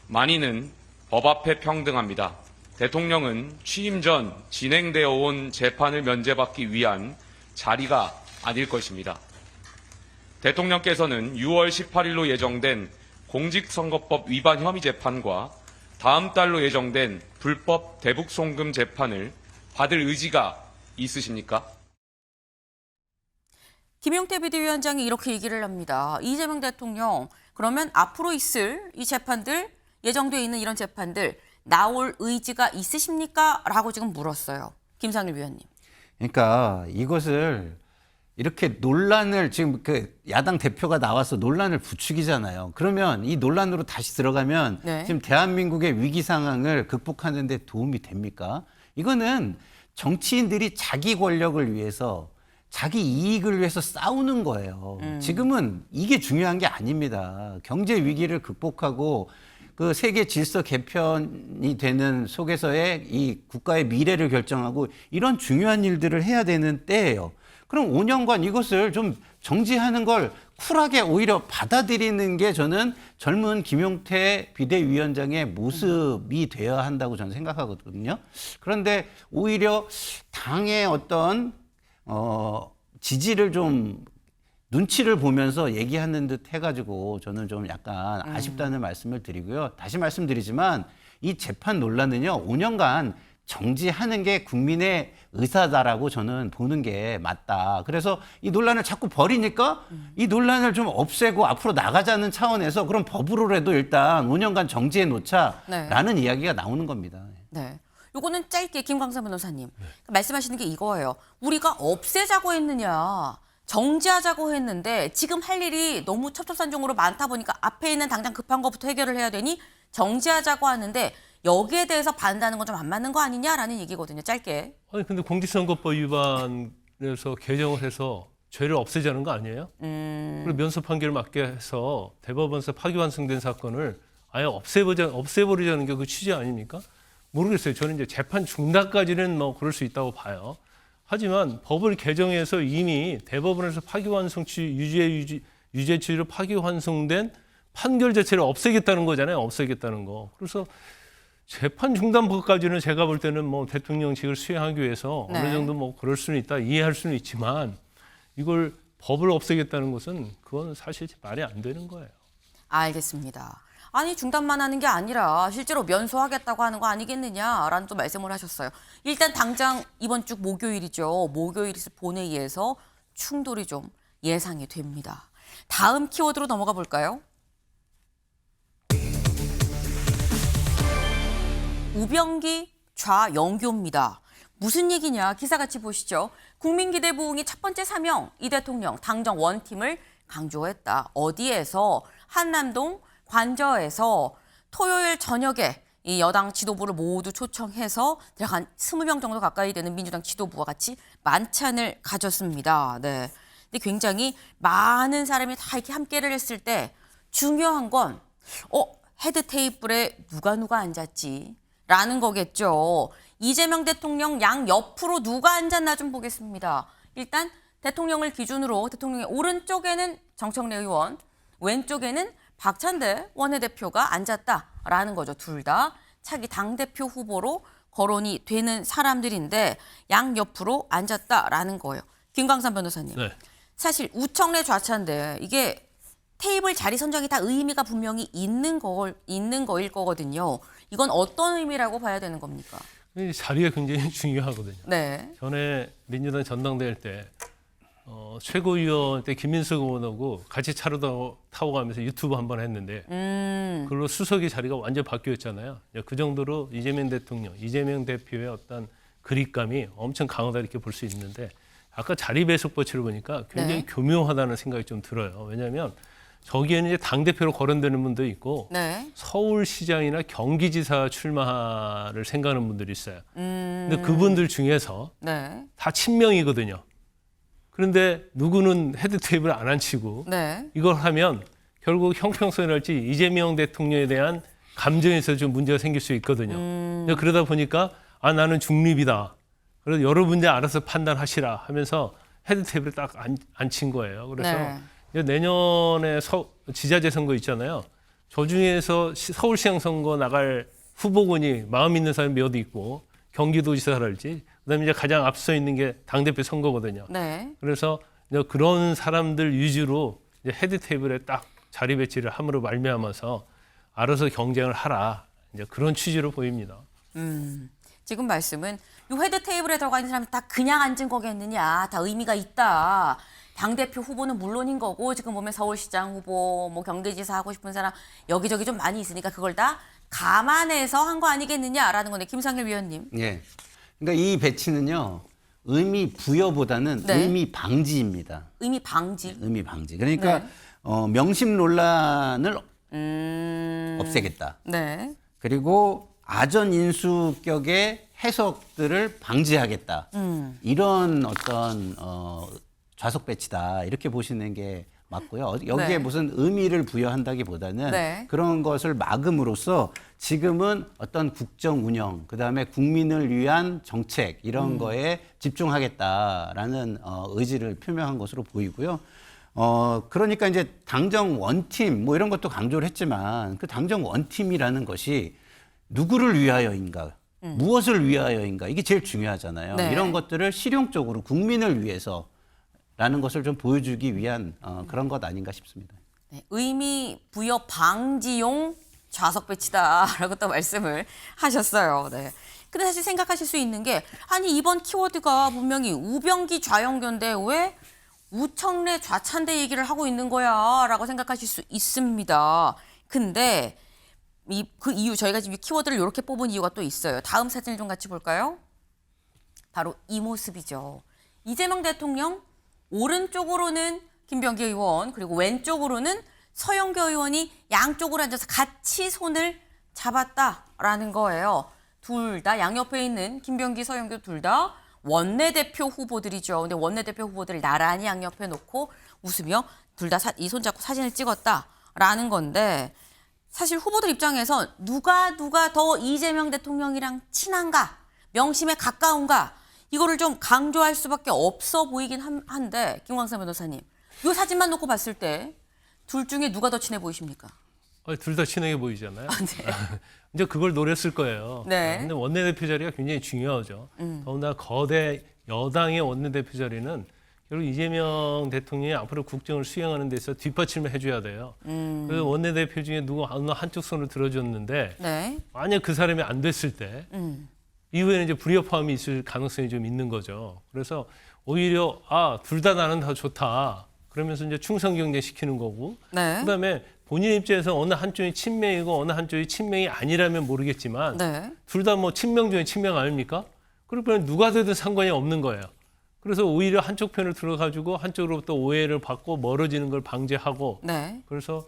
Speaker 6: 만인은 법 앞에 평등합니다. 대통령은 취임 전 진행되어 온 재판을 면제받기 위한 자리가 아닐 것입니다. 대통령께서는 6월 18일로 예정된 공직선거법 위반 혐의 재판과 다음 달로 예정된 불법 대북 송금 재판을 받을 의지가 있으십니까?
Speaker 1: 김용태 비대위원장이 이렇게 얘기를 합니다. 이재명 대통령, 그러면 앞으로 있을 이 재판들, 예정되어 있는 이런 재판들 나올 의지가 있으십니까? 라고 지금 물었어요. 김상일 위원님.
Speaker 3: 그러니까 이것을 이렇게 논란을 지금 그 야당 대표가 나와서 논란을 부추기잖아요. 그러면 이 논란으로 다시 들어가면
Speaker 1: 네.
Speaker 3: 지금 대한민국의 위기 상황을 극복하는 데 도움이 됩니까? 이거는 정치인들이 자기 권력을 위해서 자기 이익을 위해서 싸우는 거예요. 지금은 이게 중요한 게 아닙니다. 경제 위기를 극복하고 그 세계 질서 개편이 되는 속에서의 이 국가의 미래를 결정하고 이런 중요한 일들을 해야 되는 때예요. 그럼 5년간 이것을 좀 정지하는 걸 쿨하게 오히려 받아들이는 게 저는 젊은 김용태 비대위원장의 모습이 되어야 한다고 저는 생각하거든요. 그런데 오히려 당의 어떤 지지를 좀 눈치를 보면서 얘기하는 듯 해가지고 저는 좀 약간 아쉽다는 말씀을 드리고요. 다시 말씀드리지만 이 재판 논란은요, 5년간 정지하는 게 국민의 의사다라고 저는 보는 게 맞다. 그래서 이 논란을 자꾸 벌이니까 이 논란을 좀 없애고 앞으로 나가자는 차원에서 그럼 법으로라도 일단 5년간 정지해 놓자라는 이야기가 나오는 겁니다.
Speaker 1: 네. 요거는 짧게 김광삼 변호사님 말씀하시는 게 이거예요. 우리가 없애자고 했느냐, 정지하자고 했는데 지금 할 일이 너무 첩첩산중으로 많다 보니까 앞에 있는 당장 급한 것부터 해결을 해야 되니 정지하자고 하는데 여기에 대해서 반대하는 건 좀 안 맞는 거 아니냐라는 얘기거든요. 짧게.
Speaker 4: 아니 근데 공직선거법 위반에서 개정을 해서 죄를 없애자는 거 아니에요? 그리고 면소 판결을 맞게 해서 대법원에서 파기환송된 사건을 아예 없애버리자는 게 그 취지 아닙니까? 모르겠어요. 저는 이제 재판 중단까지는 뭐 그럴 수 있다고 봐요. 하지만 법을 개정해서 이미 대법원에서 유죄 취지로 파기환송된 판결 자체를 없애겠다는 거잖아요. 없애겠다는 거. 그래서 재판 중단법까지는 제가 볼 때는 뭐 대통령직을 수행하기 위해서
Speaker 1: 네.
Speaker 4: 어느 정도 뭐 그럴 수는 있다, 이해할 수는 있지만 이걸 법을 없애겠다는 것은 그건 사실 말이 안 되는 거예요.
Speaker 1: 알겠습니다. 아니 중단만 하는 게 아니라 실제로 면소하겠다고 하는 거 아니겠느냐라는 또 말씀을 하셨어요. 일단 당장 이번 주 목요일이죠. 목요일 있을 본회의에서 충돌이 좀 예상이 됩니다. 다음 키워드로 넘어가 볼까요? 우병기 좌영교입니다. 무슨 얘기냐? 기사 같이 보시죠. 국민기대 부흥이 첫 번째 사명, 이 대통령 당정 원팀을 강조했다. 어디에서? 한남동 관저에서 토요일 저녁에 이 여당 지도부를 모두 초청해서 대략 한 20명 정도 가까이 되는 민주당 지도부와 같이 만찬을 가졌습니다. 네. 근데 굉장히 많은 사람이 다 이렇게 함께를 했을 때 중요한 건 헤드 테이블에 누가 앉았지? 라는 거겠죠. 이재명 대통령 양 옆으로 누가 앉았나 좀 보겠습니다. 일단 대통령을 기준으로 대통령의 오른쪽에는 정청래 의원, 왼쪽에는 박찬대 원내대표가 앉았다라는 거죠. 둘 다 차기 당대표 후보로 거론이 되는 사람들인데 양옆으로 앉았다라는 거예요. 김광삼 변호사님.
Speaker 4: 네.
Speaker 1: 사실 우청래 좌차인데 이게 테이블 자리 선정이 다 의미가 분명히 있는 거일 거거든요. 이건 어떤 의미라고 봐야 되는 겁니까?
Speaker 4: 이 자리가 굉장히 중요하거든요.
Speaker 1: 네.
Speaker 4: 전에 민주당 전당대회 때 최고위원 때 김민석 의원하고 같이 차로 타고 가면서 유튜브 한번 했는데 그걸로 수석의 자리가 완전 바뀌었잖아요. 그 정도로 이재명 대통령, 이재명 대표의 어떤 그립감이 엄청 강하다 이렇게 볼 수 있는데 아까 자리 배석 법칙을 보니까 굉장히
Speaker 1: 네.
Speaker 4: 교묘하다는 생각이 좀 들어요. 왜냐하면 저기에는 이제 당대표로 거론되는 분도 있고
Speaker 1: 네.
Speaker 4: 서울시장이나 경기지사 출마를 생각하는 분들이 있어요. 근데 그분들 중에서
Speaker 1: 네.
Speaker 4: 다 친명이거든요. 그런데 누구는 헤드 테이블 안 앉히고
Speaker 1: 네.
Speaker 4: 이걸 하면 결국 형평성이랄지 이재명 대통령에 대한 감정에서 좀 문제가 생길 수 있거든요. 근데 그러다 보니까 나는 중립이다. 그래서 여러분들 알아서 판단하시라 하면서 헤드 테이블을 딱 앉힌 거예요. 그래서
Speaker 1: 네.
Speaker 4: 이제 내년에 지자체 선거 있잖아요. 저 중에서 서울시장 선거 나갈 후보군이 마음 있는 사람이 몇 있고 경기도지사랄지 그다음에 이제 가장 앞서 있는 게 당대표 선거거든요.
Speaker 1: 네.
Speaker 4: 그래서 이제 그런 사람들 위주로 이제 헤드 테이블에 딱 자리 배치를 함으로 말미암아서 알아서 경쟁을 하라. 이제 그런 취지로 보입니다.
Speaker 1: 지금 말씀은 이 헤드 테이블에 들어가 있는 사람이 다 그냥 앉은 거겠느냐, 다 의미가 있다. 당대표 후보는 물론인 거고 지금 보면 서울시장 후보, 뭐 경기지사 하고 싶은 사람 여기저기 좀 많이 있으니까 그걸 다 감안해서 한 거 아니겠느냐라는 건데 김상일 위원님.
Speaker 3: 예. 그러니까 이 배치는요. 의미 부여보다는
Speaker 1: 네.
Speaker 3: 의미 방지입니다.
Speaker 1: 의미 방지.
Speaker 3: 의미 방지. 그러니까
Speaker 1: 네.
Speaker 3: 명심 논란을 없애겠다.
Speaker 1: 네.
Speaker 3: 그리고 아전 인수격의 해석들을 방지하겠다. 이런 어떤 좌석 배치다. 이렇게 보시는 게 맞고요. 여기에
Speaker 1: 네.
Speaker 3: 무슨 의미를 부여한다기보다는
Speaker 1: 네.
Speaker 3: 그런 것을 막음으로써 지금은 어떤 국정 운영, 그다음에 국민을 위한 정책 이런 거에 집중하겠다라는 의지를 표명한 것으로 보이고요. 그러니까 이제 당정 원팀 뭐 이런 것도 강조를 했지만 그 당정 원팀이라는 것이 누구를 위하여인가, 무엇을 위하여인가 이게 제일 중요하잖아요.
Speaker 1: 네.
Speaker 3: 이런 것들을 실용적으로 국민을 위해서라는 것을 좀 보여주기 위한 그런 것 아닌가 싶습니다.
Speaker 1: 네, 의미 부여 방지용 좌석 배치다라고 또 말씀을 하셨어요. 네. 근데 사실 생각하실 수 있는 게 아니 이번 키워드가 분명히 우병기 좌영교인데 왜 우청래 좌찬대 얘기를 하고 있는 거야라고 생각하실 수 있습니다. 근데 그 이유 저희가 지금 키워드를 이렇게 뽑은 이유가 또 있어요. 다음 사진을 좀 같이 볼까요? 바로 이 모습이죠. 이재명 대통령 오른쪽으로는 김병기 의원 그리고 왼쪽으로는 서영교 의원이 양쪽으로 앉아서 같이 손을 잡았다라는 거예요. 둘 다 양옆에 있는 김병기, 서영교 둘 다 원내대표 후보들이죠. 근데 원내대표 후보들을 나란히 양옆에 놓고 웃으며 둘 다 이 손 잡고 사진을 찍었다라는 건데 사실 후보들 입장에선 누가 더 이재명 대통령이랑 친한가, 명심에 가까운가 이거를 좀 강조할 수밖에 없어 보이긴 한데 김광삼 변호사님, 이 사진만 놓고 봤을 때 둘 중에 누가 더 친해 보이십니까?
Speaker 4: 둘 다 친하게 보이잖아요.
Speaker 1: 네.
Speaker 4: 이제 그걸 노렸을 거예요.
Speaker 1: 네.
Speaker 4: 근데 원내대표 자리가 굉장히 중요하죠. 더군다나 거대 여당의 원내대표 자리는 결국 이재명 대통령이 앞으로 국정을 수행하는 데서 뒷받침을 해줘야 돼요. 그 원내대표 중에 누구 어느 한쪽 손을 들어줬는데
Speaker 1: 네.
Speaker 4: 만약 그 사람이 안 됐을 때 이후에는 이제 불협화음이 있을 가능성이 좀 있는 거죠. 그래서 오히려 둘 다 나는 다 좋다. 그러면서 이제 충성 경쟁 시키는 거고.
Speaker 1: 네.
Speaker 4: 그다음에 본인 입장에서 어느 한쪽이 친명이고 어느 한쪽이 친명이 아니라면 모르겠지만
Speaker 1: 네.
Speaker 4: 둘 다 뭐 친명 중에 친명 아닙니까? 그러면 누가 되든 상관이 없는 거예요. 그래서 오히려 한쪽 편을 들어가지고 한쪽으로부터 오해를 받고 멀어지는 걸 방지하고
Speaker 1: 네.
Speaker 4: 그래서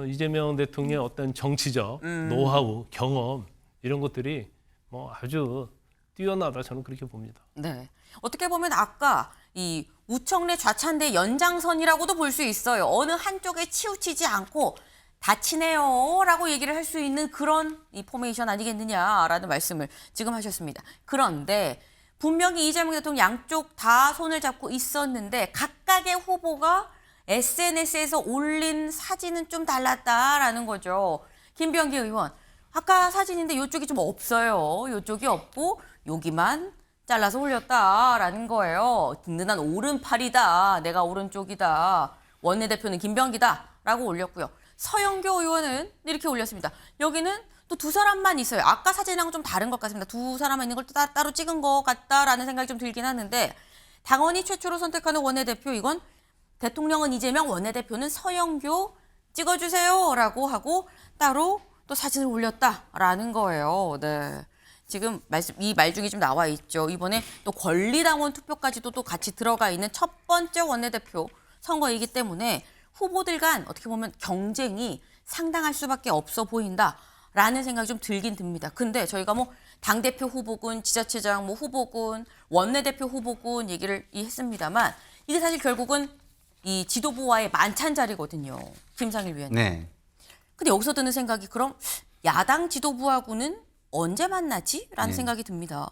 Speaker 4: 이재명 대통령의 어떤 정치적 노하우, 경험 이런 것들이 뭐 아주 뛰어나다 저는 그렇게 봅니다.
Speaker 1: 네. 어떻게 보면 아까 이 우청래 좌찬대 연장선이라고도 볼 수 있어요. 어느 한쪽에 치우치지 않고 다 친해요라고 얘기를 할 수 있는 그런 이 포메이션 아니겠느냐라는 말씀을 지금 하셨습니다. 그런데 분명히 이재명 대통령 양쪽 다 손을 잡고 있었는데 각각의 후보가 SNS에서 올린 사진은 좀 달랐다라는 거죠. 김병기 의원, 아까 사진인데 이쪽이 좀 없어요. 이쪽이 없고 여기만 잘라서 올렸다라는 거예요. 든든한 오른팔이다. 내가 오른쪽이다. 원내대표는 김병기다라고 올렸고요. 서영교 의원은 이렇게 올렸습니다. 여기는 또 두 사람만 있어요. 아까 사진이랑 좀 다른 것 같습니다. 두 사람만 있는 걸 따로 찍은 것 같다라는 생각이 좀 들긴 하는데 당원이 최초로 선택하는 원내대표 이건 대통령은 이재명, 원내대표는 서영교 찍어주세요라고 하고 따로 또 사진을 올렸다라는 거예요. 네. 지금 이 말 중에 좀 나와 있죠. 이번에 또 권리당원 투표까지도 또 같이 들어가 있는 첫 번째 원내대표 선거이기 때문에 후보들 간 어떻게 보면 경쟁이 상당할 수밖에 없어 보인다라는 생각이 좀 들긴 듭니다. 근데 저희가 뭐 당대표 후보군, 지자체장 뭐 후보군, 원내대표 후보군 얘기를 했습니다만 이게 사실 결국은 이 지도부와의 만찬 자리거든요. 김상일 위원님.
Speaker 3: 네.
Speaker 1: 근데 여기서 드는 생각이 그럼 야당 지도부하고는 언제 만나지? 라는 생각이 듭니다.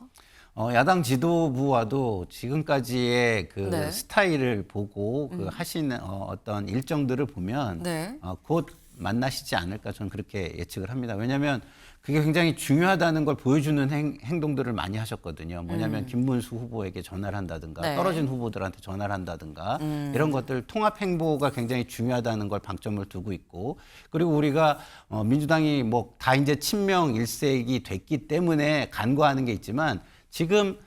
Speaker 3: 야당 지도부와도 지금까지의 그
Speaker 1: 네.
Speaker 3: 스타일을 보고 그 하시는 어떤 일정들을 보면
Speaker 1: 네.
Speaker 3: 곧 만나시지 않을까 저는 그렇게 예측을 합니다. 왜냐하면 그게 굉장히 중요하다는 걸 보여주는 행동들을 많이 하셨거든요. 뭐냐면 김문수 후보에게 전화를 한다든가
Speaker 1: 네.
Speaker 3: 떨어진 후보들한테 전화를 한다든가 이런 것들 통합 행보가 굉장히 중요하다는 걸 방점을 두고 있고 그리고 우리가 민주당이 뭐 다 이제 친명 일색이 됐기 때문에 간과하는 게 있지만 지금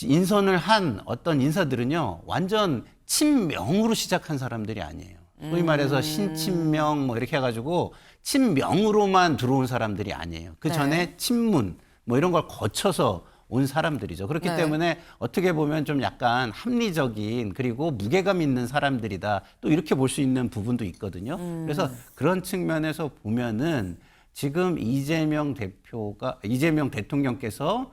Speaker 3: 인선을 한 어떤 인사들은요 완전 친명으로 시작한 사람들이 아니에요. 소위 말해서 신친명 뭐 이렇게 해가지고 친명으로만 들어온 사람들이 아니에요. 그 전에
Speaker 1: 네.
Speaker 3: 친문 뭐 이런 걸 거쳐서 온 사람들이죠. 그렇기
Speaker 1: 네.
Speaker 3: 때문에 어떻게 보면 좀 약간 합리적인 그리고 무게감 있는 사람들이다. 또 이렇게 볼 수 있는 부분도 있거든요. 그래서 그런 측면에서 보면은 지금 이재명 대통령께서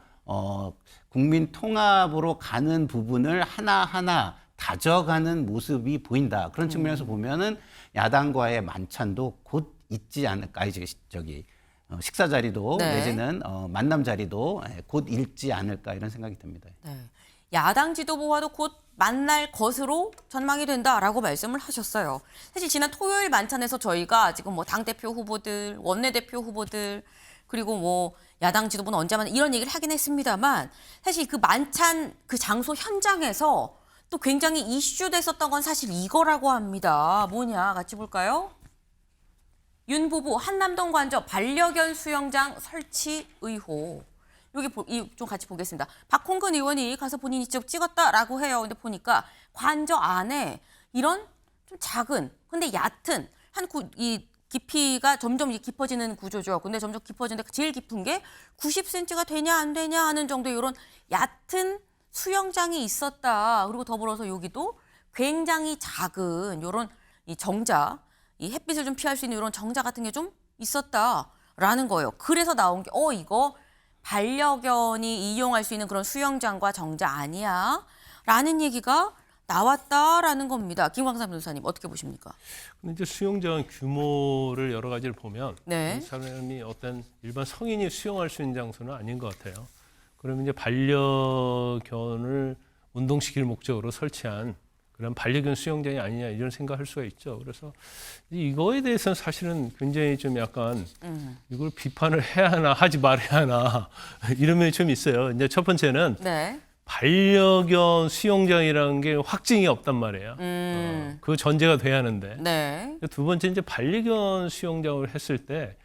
Speaker 3: 국민 통합으로 가는 부분을 하나하나 다져가는 모습이 보인다. 그런 측면에서 보면은 야당과의 만찬도 곧 있지 않을까. 이제 식사 자리도
Speaker 1: 네.
Speaker 3: 내지는 만남 자리도 곧 있지 않을까 이런 생각이 듭니다.
Speaker 1: 네. 야당 지도부와도 곧 만날 것으로 전망이 된다라고 말씀을 하셨어요. 사실 지난 토요일 만찬에서 저희가 지금 뭐 당대표 후보들, 원내대표 후보들 그리고 뭐 야당 지도부는 언제 만나 이런 얘기를 하긴 했습니다만 사실 그 만찬 그 장소 현장에서 또 굉장히 이슈됐었던 건 사실 이거라고 합니다. 뭐냐 같이 볼까요? 윤 부부 한남동 관저 반려견 수영장 설치 의혹. 여기 좀 같이 보겠습니다. 박홍근 의원이 가서 본인이 직접 찍었다라고 해요. 근데 보니까 관저 안에 이런 좀 작은 근데 얕은 이 깊이가 점점 깊어지는 구조죠. 근데 점점 깊어지는데 제일 깊은 게 90cm가 되냐 안 되냐 하는 정도의 이런 얕은 수영장이 있었다. 그리고 더불어서 여기도 굉장히 작은 이런 이 정자, 이 햇빛을 좀 피할 수 있는 이런 정자 같은 게 좀 있었다라는 거예요. 그래서 나온 게 이거 반려견이 이용할 수 있는 그런 수영장과 정자 아니야? 라는 얘기가 나왔다라는 겁니다. 김광삼 변호사님 어떻게 보십니까?
Speaker 4: 근데 이제 수영장 규모를 여러 가지를 보면
Speaker 1: 네.
Speaker 4: 이 사람이 어떤 일반 성인이 수영할 수 있는 장소는 아닌 것 같아요. 그러면 이제 반려견을 운동시킬 목적으로 설치한 그런 반려견 수영장이 아니냐 이런 생각할 수가 있죠. 그래서 이거에 대해서는 사실은 굉장히 좀 약간 이걸 비판을 해야 하나 하지 말아야 하나 이런 면이 좀 있어요. 이제 첫 번째는
Speaker 1: 네.
Speaker 4: 반려견 수영장이라는 게 확증이 없단 말이에요. 그 전제가 돼야 하는데.
Speaker 1: 네.
Speaker 4: 두 번째 이제 반려견 수영장을 했을 때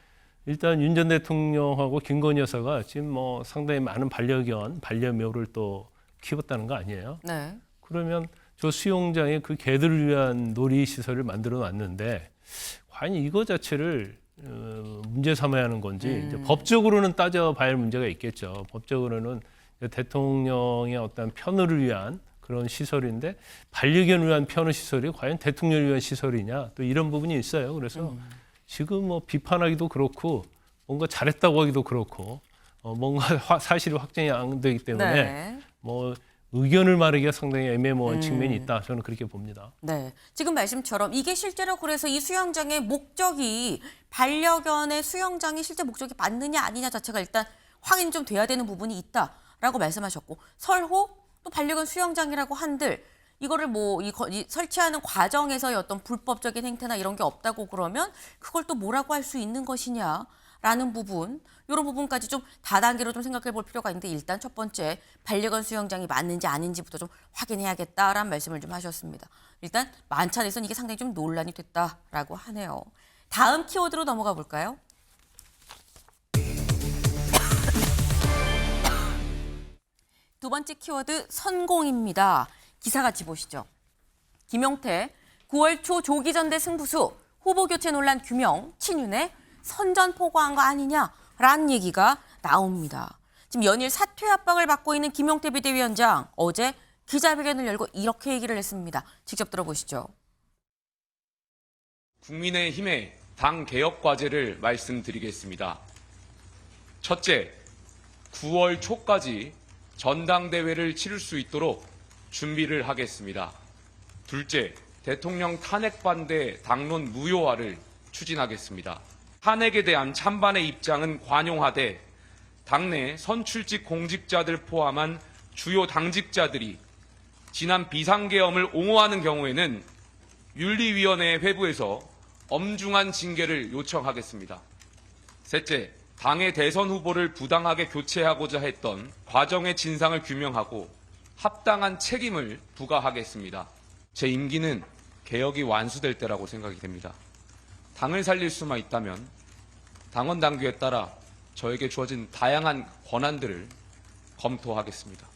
Speaker 4: 일단 윤 전 대통령하고 김건희 여사가 지금 뭐 상당히 많은 반려묘를 또 키웠다는 거 아니에요?
Speaker 1: 네.
Speaker 4: 그러면 저 수영장에 그 개들을 위한 놀이 시설을 만들어 놨는데 과연 이거 자체를 문제 삼아야 하는 건지 이제 법적으로는 따져봐야 할 문제가 있겠죠. 법적으로는 대통령의 어떤 편의를 위한 그런 시설인데 반려견을 위한 편의 시설이 과연 대통령을 위한 시설이냐 또 이런 부분이 있어요. 그래서 지금 뭐 비판하기도 그렇고 뭔가 잘했다고 하기도 그렇고 뭔가 사실이 확정이 안 되기 때문에
Speaker 1: 네.
Speaker 4: 뭐 의견을 말하기가 상당히 애매모호한 측면이 있다. 저는 그렇게 봅니다.
Speaker 1: 네. 지금 말씀처럼 이게 실제로 그래서 이 수영장의 목적이 반려견의 수영장이 실제 목적이 맞느냐 아니냐 자체가 일단 확인이 좀 돼야 되는 부분이 있다라고 말씀하셨고 설호 또 반려견 수영장이라고 한들 이거를 뭐 이 설치하는 과정에서의 어떤 불법적인 행태나 이런 게 없다고 그러면 그걸 또 뭐라고 할 수 있는 것이냐 라는 부분, 이런 부분까지 좀 다단계로 좀 생각해 볼 필요가 있는데 일단 첫 번째 반려견 수영장이 맞는지 아닌지부터 좀 확인해야겠다라는 말씀을 좀 하셨습니다. 일단 만찬에서는 이게 상당히 좀 논란이 됐다라고 하네요. 다음 키워드로 넘어가 볼까요? 두 번째 키워드 선공입니다. 기사 같이 보시죠. 김용태 9월 초 조기 전대 승부수 후보 교체 논란 규명 친윤에 선전포고한 거 아니냐라는 얘기가 나옵니다. 지금 연일 사퇴 압박을 받고 있는 김용태 비대위원장 어제 기자회견을 열고 이렇게 얘기를 했습니다. 직접 들어보시죠.
Speaker 6: 국민의힘의 당 개혁 과제를 말씀드리겠습니다. 첫째, 9월 초까지 전당대회를 치를 수 있도록 준비를 하겠습니다. 둘째, 대통령 탄핵 반대 당론 무효화를 추진하겠습니다. 탄핵에 대한 찬반의 입장은 관용하되 당내 선출직 공직자들 포함한 주요 당직자들이 지난 비상계엄을 옹호하는 경우에는 윤리위원회 회부에서 엄중한 징계를 요청하겠습니다. 셋째, 당의 대선 후보를 부당하게 교체하고자 했던 과정의 진상을 규명하고 합당한 책임을 부과하겠습니다. 제 임기는 개혁이 완수될 때라고 생각이 됩니다. 당을 살릴 수만 있다면 당원 당규에 따라 저에게 주어진 다양한 권한들을 검토하겠습니다.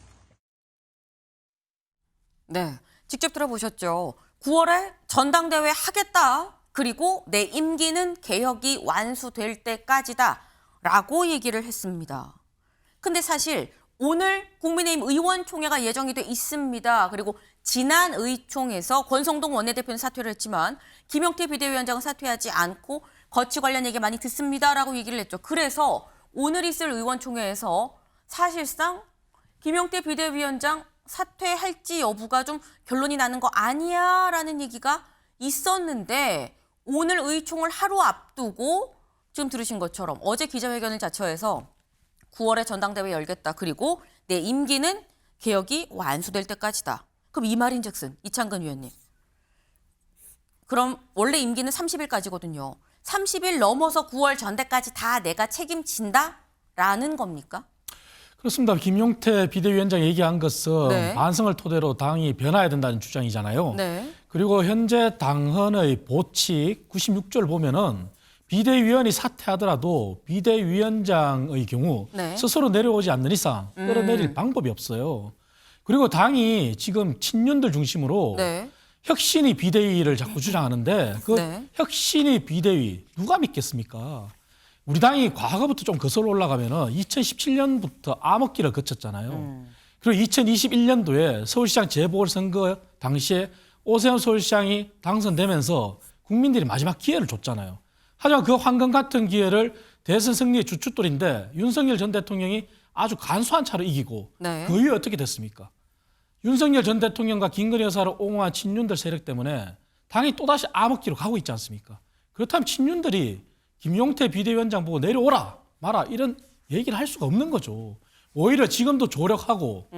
Speaker 1: 네, 직접 들어보셨죠. 9월에 전당대회 하겠다. 그리고 내 임기는 개혁이 완수될 때까지다. 라고 얘기를 했습니다. 근데 사실 오늘 국민의힘 의원총회가 예정이 돼 있습니다. 그리고 지난 의총에서 권성동 원내대표는 사퇴를 했지만 김용태 비대위원장은 사퇴하지 않고 거치 관련 얘기 많이 듣습니다라고 얘기를 했죠. 그래서 오늘 있을 의원총회에서 사실상 김용태 비대위원장 사퇴할지 여부가 좀 결론이 나는 거 아니야 라는 얘기가 있었는데 오늘 의총을 하루 앞두고 지금 들으신 것처럼 어제 기자회견을 자처해서 9월에 전당대회 열겠다. 그리고 내 임기는 개혁이 완수될 때까지다. 그럼 이 말인즉슨 이창근 의원님. 그럼 원래 임기는 30일까지거든요. 30일 넘어서 9월 전대까지 다 내가 책임진다라는 겁니까?
Speaker 7: 그렇습니다. 김용태 비대위원장이 얘기한 것은
Speaker 1: 네.
Speaker 7: 반성을 토대로 당이 변화해야 된다는 주장이잖아요.
Speaker 1: 네.
Speaker 7: 그리고 현재 당헌의 보칙 96조를 보면은 비대위원이 사퇴하더라도 비대위원장의 경우
Speaker 1: 네.
Speaker 7: 스스로 내려오지 않는 이상 끌어내릴 방법이 없어요. 그리고 당이 지금 친윤들 중심으로
Speaker 1: 네.
Speaker 7: 혁신이 비대위를 자꾸 주장하는데 그
Speaker 1: 네.
Speaker 7: 혁신이 비대위 누가 믿겠습니까? 우리 당이 과거부터 좀 거슬러 올라가면은 2017년부터 암흑기를 거쳤잖아요. 그리고 2021년도에 서울시장 재보궐선거 당시에 오세훈 서울시장이 당선되면서 국민들이 마지막 기회를 줬잖아요. 하지만 그 황금 같은 기회를 대선 승리의 주춧돌인데 윤석열 전 대통령이 아주 간소한 차로 이기고
Speaker 1: 네.
Speaker 7: 그 이후에 어떻게 됐습니까? 윤석열 전 대통령과 김건희 여사를 옹호한 친윤들 세력 때문에 당이 또다시 암흑기로 가고 있지 않습니까? 그렇다면 친윤들이 김용태 비대위원장 보고 내려오라 마라 이런 얘기를 할 수가 없는 거죠. 오히려 지금도 조력하고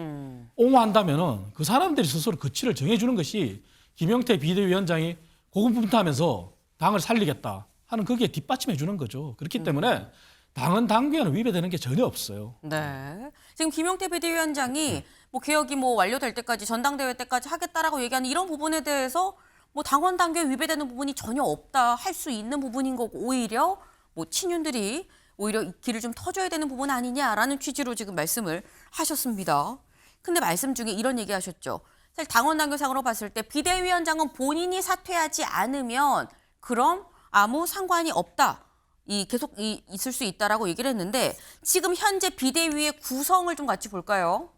Speaker 7: 옹호한다면 그 사람들이 스스로 거취를 정해주는 것이 김용태 비대위원장이 고군분투하면서 당을 살리겠다 하는 거기에 뒷받침해 주는 거죠. 그렇기 때문에 당은 당규에는 위배되는 게 전혀 없어요.
Speaker 1: 네. 지금 김용태 비대위원장이 뭐 개혁이 뭐 완료될 때까지 전당대회 때까지 하겠다라고 얘기하는 이런 부분에 대해서 뭐 당원 당규에 위배되는 부분이 전혀 없다 할 수 있는 부분인 거고 오히려 뭐 친윤들이 오히려 이 길을 좀 터줘야 되는 부분 아니냐라는 취지로 지금 말씀을 하셨습니다. 근데 말씀 중에 이런 얘기 하셨죠. 사실 당원 당규상으로 봤을 때 비대위원장은 본인이 사퇴하지 않으면 그럼 아무 상관이 없다. 계속 있을 수 있다라고 얘기를 했는데 지금 현재 비대위의 구성을 좀 같이 볼까요?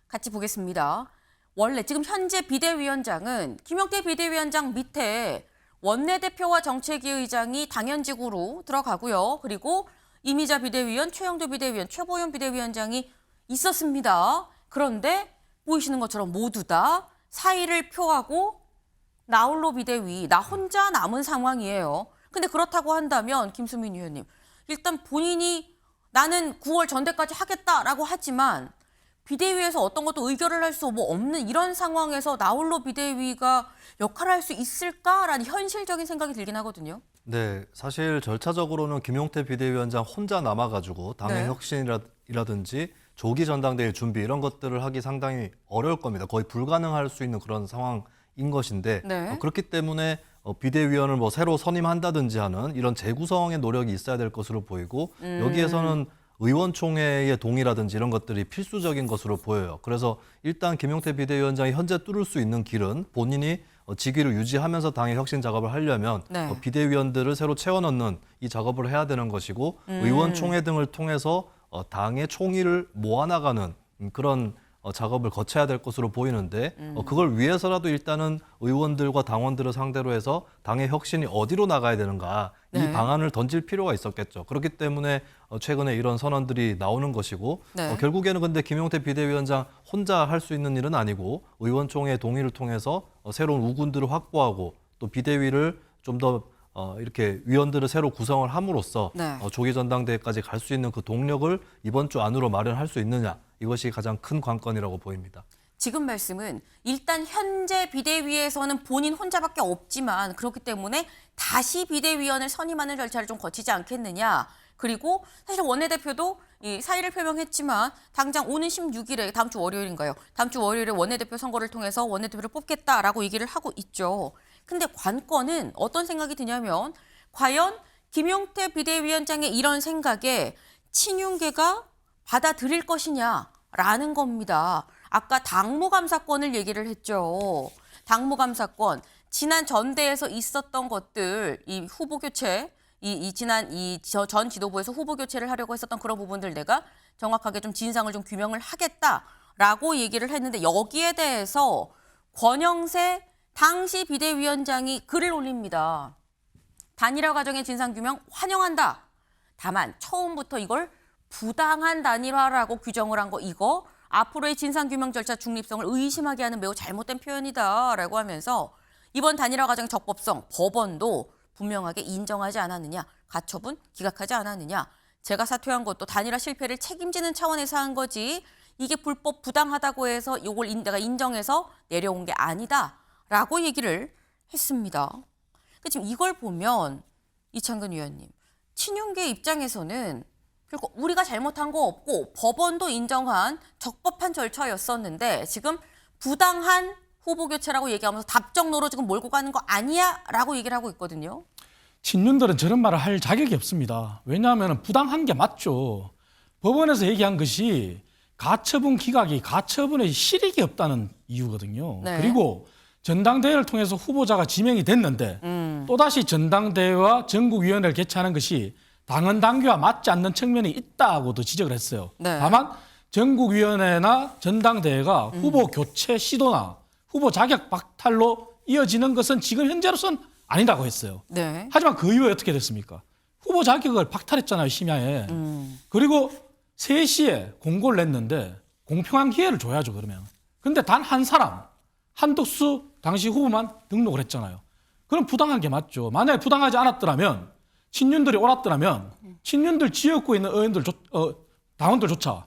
Speaker 1: 같이 보겠습니다. 원래 지금 현재 비대위원장은 김용태 비대위원장 밑에 원내대표와 정책위 의장이 당연직으로 들어가고요. 그리고 이미자 비대위원, 최영도 비대위원, 최보현 비대위원장이 있었습니다. 그런데 보이시는 것처럼 모두 다 사의를 표하고 나홀로 비대위, 나 혼자 남은 상황이에요. 근데 그렇다고 한다면 김수민 의원님, 일단 본인이 나는 9월 전대까지 하겠다라고 하지만 비대위에서 어떤 것도 의결을 할 수 없는 이런 상황에서 나홀로 비대위가 역할을 할 수 있을까라는 현실적인 생각이 들긴 하거든요.
Speaker 8: 네, 사실 절차적으로는 김용태 비대위원장 혼자 남아가지고 당의
Speaker 1: 네.
Speaker 8: 혁신이라든지 조기 전당대회 준비 이런 것들을 하기 상당히 어려울 겁니다. 거의 불가능할 수 있는 그런 상황인 것인데
Speaker 1: 네.
Speaker 8: 그렇기 때문에 비대위원을 뭐 새로 선임한다든지 하는 이런 재구성의 노력이 있어야 될 것으로 보이고 여기에서는 의원총회의 동의라든지 이런 것들이 필수적인 것으로 보여요. 그래서 일단 김용태 비대위원장이 현재 뚫을 수 있는 길은 본인이 직위를 유지하면서 당의 혁신 작업을 하려면
Speaker 1: 네.
Speaker 8: 비대위원들을 새로 채워 넣는 이 작업을 해야 되는 것이고 의원총회 등을 통해서 당의 총의를 모아나가는 그런 작업을 거쳐야 될 것으로 보이는데 그걸 위해서라도 일단은 의원들과 당원들을 상대로 해서 당의 혁신이 어디로 나가야 되는가
Speaker 1: 네.
Speaker 8: 이 방안을 던질 필요가 있었겠죠. 그렇기 때문에 최근에 이런 선언들이 나오는 것이고
Speaker 1: 네.
Speaker 8: 결국에는 근데 김용태 비대위원장 혼자 할 수 있는 일은 아니고 의원총회 동의를 통해서 새로운 우군들을 확보하고 또 비대위를 좀 더 이렇게 위원들을 새로 구성을 함으로써
Speaker 1: 네.
Speaker 8: 조기 전당대회까지 갈 수 있는 그 동력을 이번 주 안으로 마련할 수 있느냐 이것이 가장 큰 관건이라고 보입니다.
Speaker 1: 지금 말씀은 일단 현재 비대위에서는 본인 혼자밖에 없지만 그렇기 때문에 다시 비대위원을 선임하는 절차를 좀 거치지 않겠느냐. 그리고 사실 원내대표도 이 사의를 표명했지만 당장 오는 16일에 다음 주 월요일인가요? 다음 주 월요일에 원내대표 선거를 통해서 원내대표를 뽑겠다라고 얘기를 하고 있죠. 근데 관건은 어떤 생각이 드냐면 과연 김용태 비대위원장의 이런 생각에 친윤계가 받아들일 것이냐라는 겁니다. 아까 당무감사권을 얘기를 했죠. 당무감사권, 지난 전대에서 있었던 것들, 이 후보 교체, 전 지도부에서 후보 교체를 하려고 했었던 그런 부분들 내가 정확하게 좀 진상을 좀 규명을 하겠다라고 얘기를 했는데 여기에 대해서 권영세 당시 비대위원장이 글을 올립니다. 단일화 과정의 진상규명 환영한다. 다만 처음부터 이걸 부당한 단일화라고 규정을 한 거 이거 앞으로의 진상규명 절차 중립성을 의심하게 하는 매우 잘못된 표현이다라고 하면서 이번 단일화 과정의 적법성 법원도 분명하게 인정하지 않았느냐. 가처분 기각하지 않았느냐. 제가 사퇴한 것도 단일화 실패를 책임지는 차원에서 한 거지 이게 불법 부당하다고 해서 이걸 내가 인정해서 내려온 게 아니다라고 얘기를 했습니다. 지금 이걸 보면 이창근 위원님, 친윤계 입장에서는 결국 우리가 잘못한 거 없고 법원도 인정한 적법한 절차였었는데 지금 부당한 후보 교체라고 얘기하면서 답정로로 지금 몰고 가는 거 아니야? 라고 얘기를 하고 있거든요.
Speaker 7: 친윤들은 저런 말을 할 자격이 없습니다. 왜냐하면 부당한 게 맞죠. 법원에서 얘기한 것이 가처분 기각이 가처분의 실익이 없다는 이유거든요.
Speaker 1: 네.
Speaker 7: 그리고 전당대회를 통해서 후보자가 지명이 됐는데 또다시 전당대회와 전국위원회를 개최하는 것이 당헌 당규와 맞지 않는 측면이 있다고도 지적을 했어요.
Speaker 1: 네.
Speaker 7: 다만 전국위원회나 전당대회가 후보 교체 시도나 후보 자격 박탈로 이어지는 것은 지금 현재로서는 아니라고 했어요.
Speaker 1: 네.
Speaker 7: 하지만 그 이후에 어떻게 됐습니까? 후보 자격을 박탈했잖아요, 심야에. 그리고 3시에 공고를 냈는데 공평한 기회를 줘야죠, 그러면. 근데 단 한 사람, 한덕수 당시 후보만 등록을 했잖아요. 그럼 부당한 게 맞죠. 만약에 부당하지 않았더라면 친윤들이 옳았더라면 친윤들 지역구에 있는 당원들조차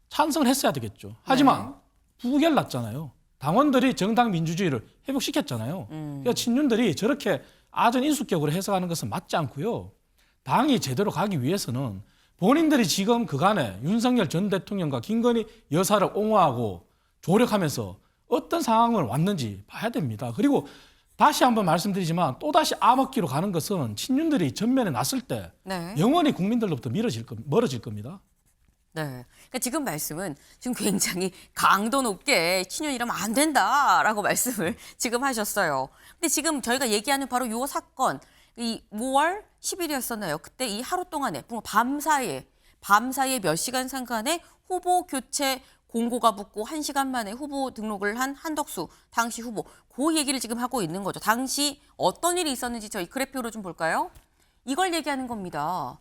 Speaker 7: 찬성을 했어야 되겠죠. 하지만 부결 났잖아요. 당원들이 정당 민주주의를 회복시켰잖아요. 그러니까 친윤들이 저렇게 아전 인수격으로 해석하는 것은 맞지 않고요. 당이 제대로 가기 위해서는 본인들이 지금 그간에 윤석열 전 대통령과 김건희 여사를 옹호하고 조력하면서 어떤 상황을 왔는지 봐야 됩니다. 그리고 다시 한번 말씀드리지만 또다시 암흑기로 가는 것은 친윤들이 전면에 났을 때
Speaker 1: 네.
Speaker 7: 영원히 국민들로부터 멀어질 겁니다.
Speaker 1: 네. 그러니까 지금 말씀은 지금 굉장히 강도 높게 친윤 이러면 안 된다라고 말씀을 지금 하셨어요. 근데 지금 저희가 얘기하는 바로 요 사건, 이 5월 10일이었었나요? 그때 이 하루 동안에 밤사이에 몇 시간 상간에 후보 교체 공고가 붙고 1시간 만에 후보 등록을 한 한덕수 당시 후보, 그 얘기를 지금 하고 있는 거죠. 당시 어떤 일이 있었는지 저희 그래프로 좀 볼까요? 이걸 얘기하는 겁니다.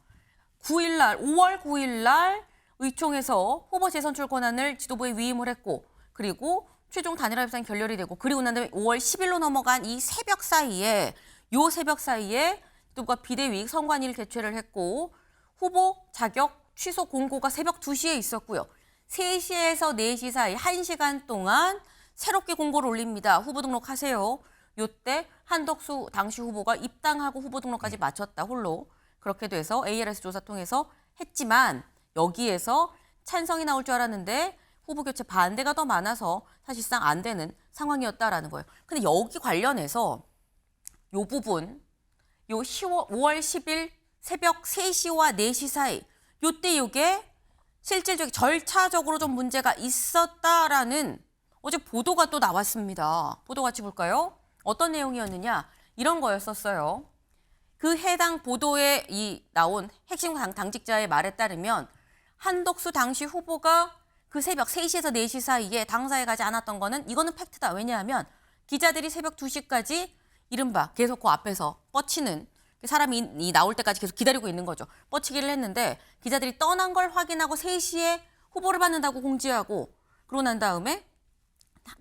Speaker 1: 5월 9일 날 의총에서 후보 재선 출권안을 지도부에 위임을 했고 그리고 최종 단일화 협상이 결렬이 되고 그리고 난 다음에 5월 10일로 넘어간 이 새벽 사이에 지도부가 비대위 선관위를 개최를 했고 후보 자격 취소 공고가 새벽 2시에 있었고요. 3시에서 4시 사이 1시간 동안 새롭게 공고를 올립니다. 후보 등록하세요. 요때 한덕수 당시 후보가 입당하고 후보 등록까지 마쳤다 홀로. 그렇게 돼서 ALS 조사 통해서 했지만 여기에서 찬성이 나올 줄 알았는데 후보 교체 반대가 더 많아서 사실상 안 되는 상황이었다라는 거예요. 근데 여기 관련해서 요 부분 요 5월 10일 새벽 3시와 4시 사이 요때 요게 실질적인 절차적으로 좀 문제가 있었다라는 어제 보도가 또 나왔습니다. 보도 같이 볼까요? 어떤 내용이었느냐? 이런 거였었어요. 그 해당 보도에 나온 핵심 당직자의 말에 따르면 한덕수 당시 후보가 그 새벽 3시에서 4시 사이에 당사에 가지 않았던 거는 이거는 팩트다. 왜냐하면 기자들이 새벽 2시까지 이른바 계속 그 앞에서 뻗치는 사람이 나올 때까지 계속 기다리고 있는 거죠. 뻗치기를 했는데 기자들이 떠난 걸 확인하고 3시에 후보를 받는다고 공지하고 그러고 난 다음에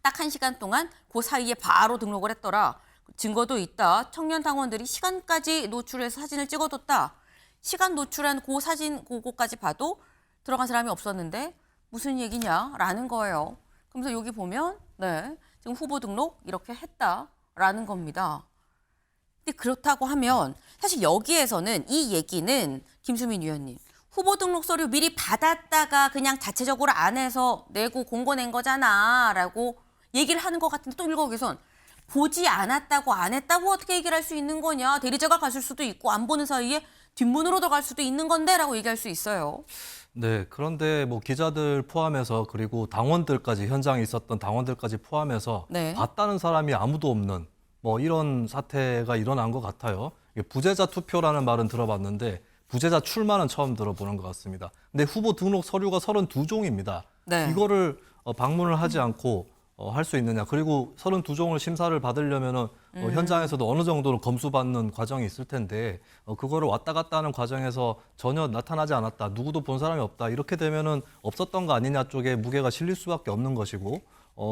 Speaker 1: 딱 1시간 동안 그 사이에 바로 등록을 했더라. 증거도 있다. 청년 당원들이 시간까지 노출해서 사진을 찍어뒀다. 시간 노출한 그 사진 그거까지 봐도 들어간 사람이 없었는데 무슨 얘기냐라는 거예요. 그러면서 여기 보면 네, 지금 후보 등록 이렇게 했다라는 겁니다. 근데 그렇다고 하면 사실 여기에서는 이 얘기는 김수민 위원님 후보 등록 서류 미리 받았다가 그냥 자체적으로 안 해서 내고 공고 낸 거잖아라고 얘기를 하는 것 같은데 또 일각에선 보지 않았다고 안 했다고 어떻게 얘기를 할 수 있는 거냐. 대리자가 갔을 수도 있고 안 보는 사이에 뒷문으로 들어갈 수도 있는 건데 라고 얘기할 수 있어요.
Speaker 8: 네, 그런데 뭐 기자들 포함해서 그리고 당원들까지 현장에 있었던 당원들까지 포함해서
Speaker 1: 네.
Speaker 8: 봤다는 사람이 아무도 없는 뭐 이런 사태가 일어난 것 같아요. 이게 부재자 투표라는 말은 들어봤는데 부재자 출마는 처음 들어보는 것 같습니다. 근데 후보 등록 서류가 32종입니다.
Speaker 1: 네.
Speaker 8: 이거를 방문을 하지 않고 할 수 있느냐. 그리고 32종을 심사를 받으려면은 현장에서도 어느 정도로 검수받는 과정이 있을 텐데 그거를 왔다 갔다 하는 과정에서 전혀 나타나지 않았다. 누구도 본 사람이 없다. 이렇게 되면은 없었던 거 아니냐 쪽에 무게가 실릴 수밖에 없는 것이고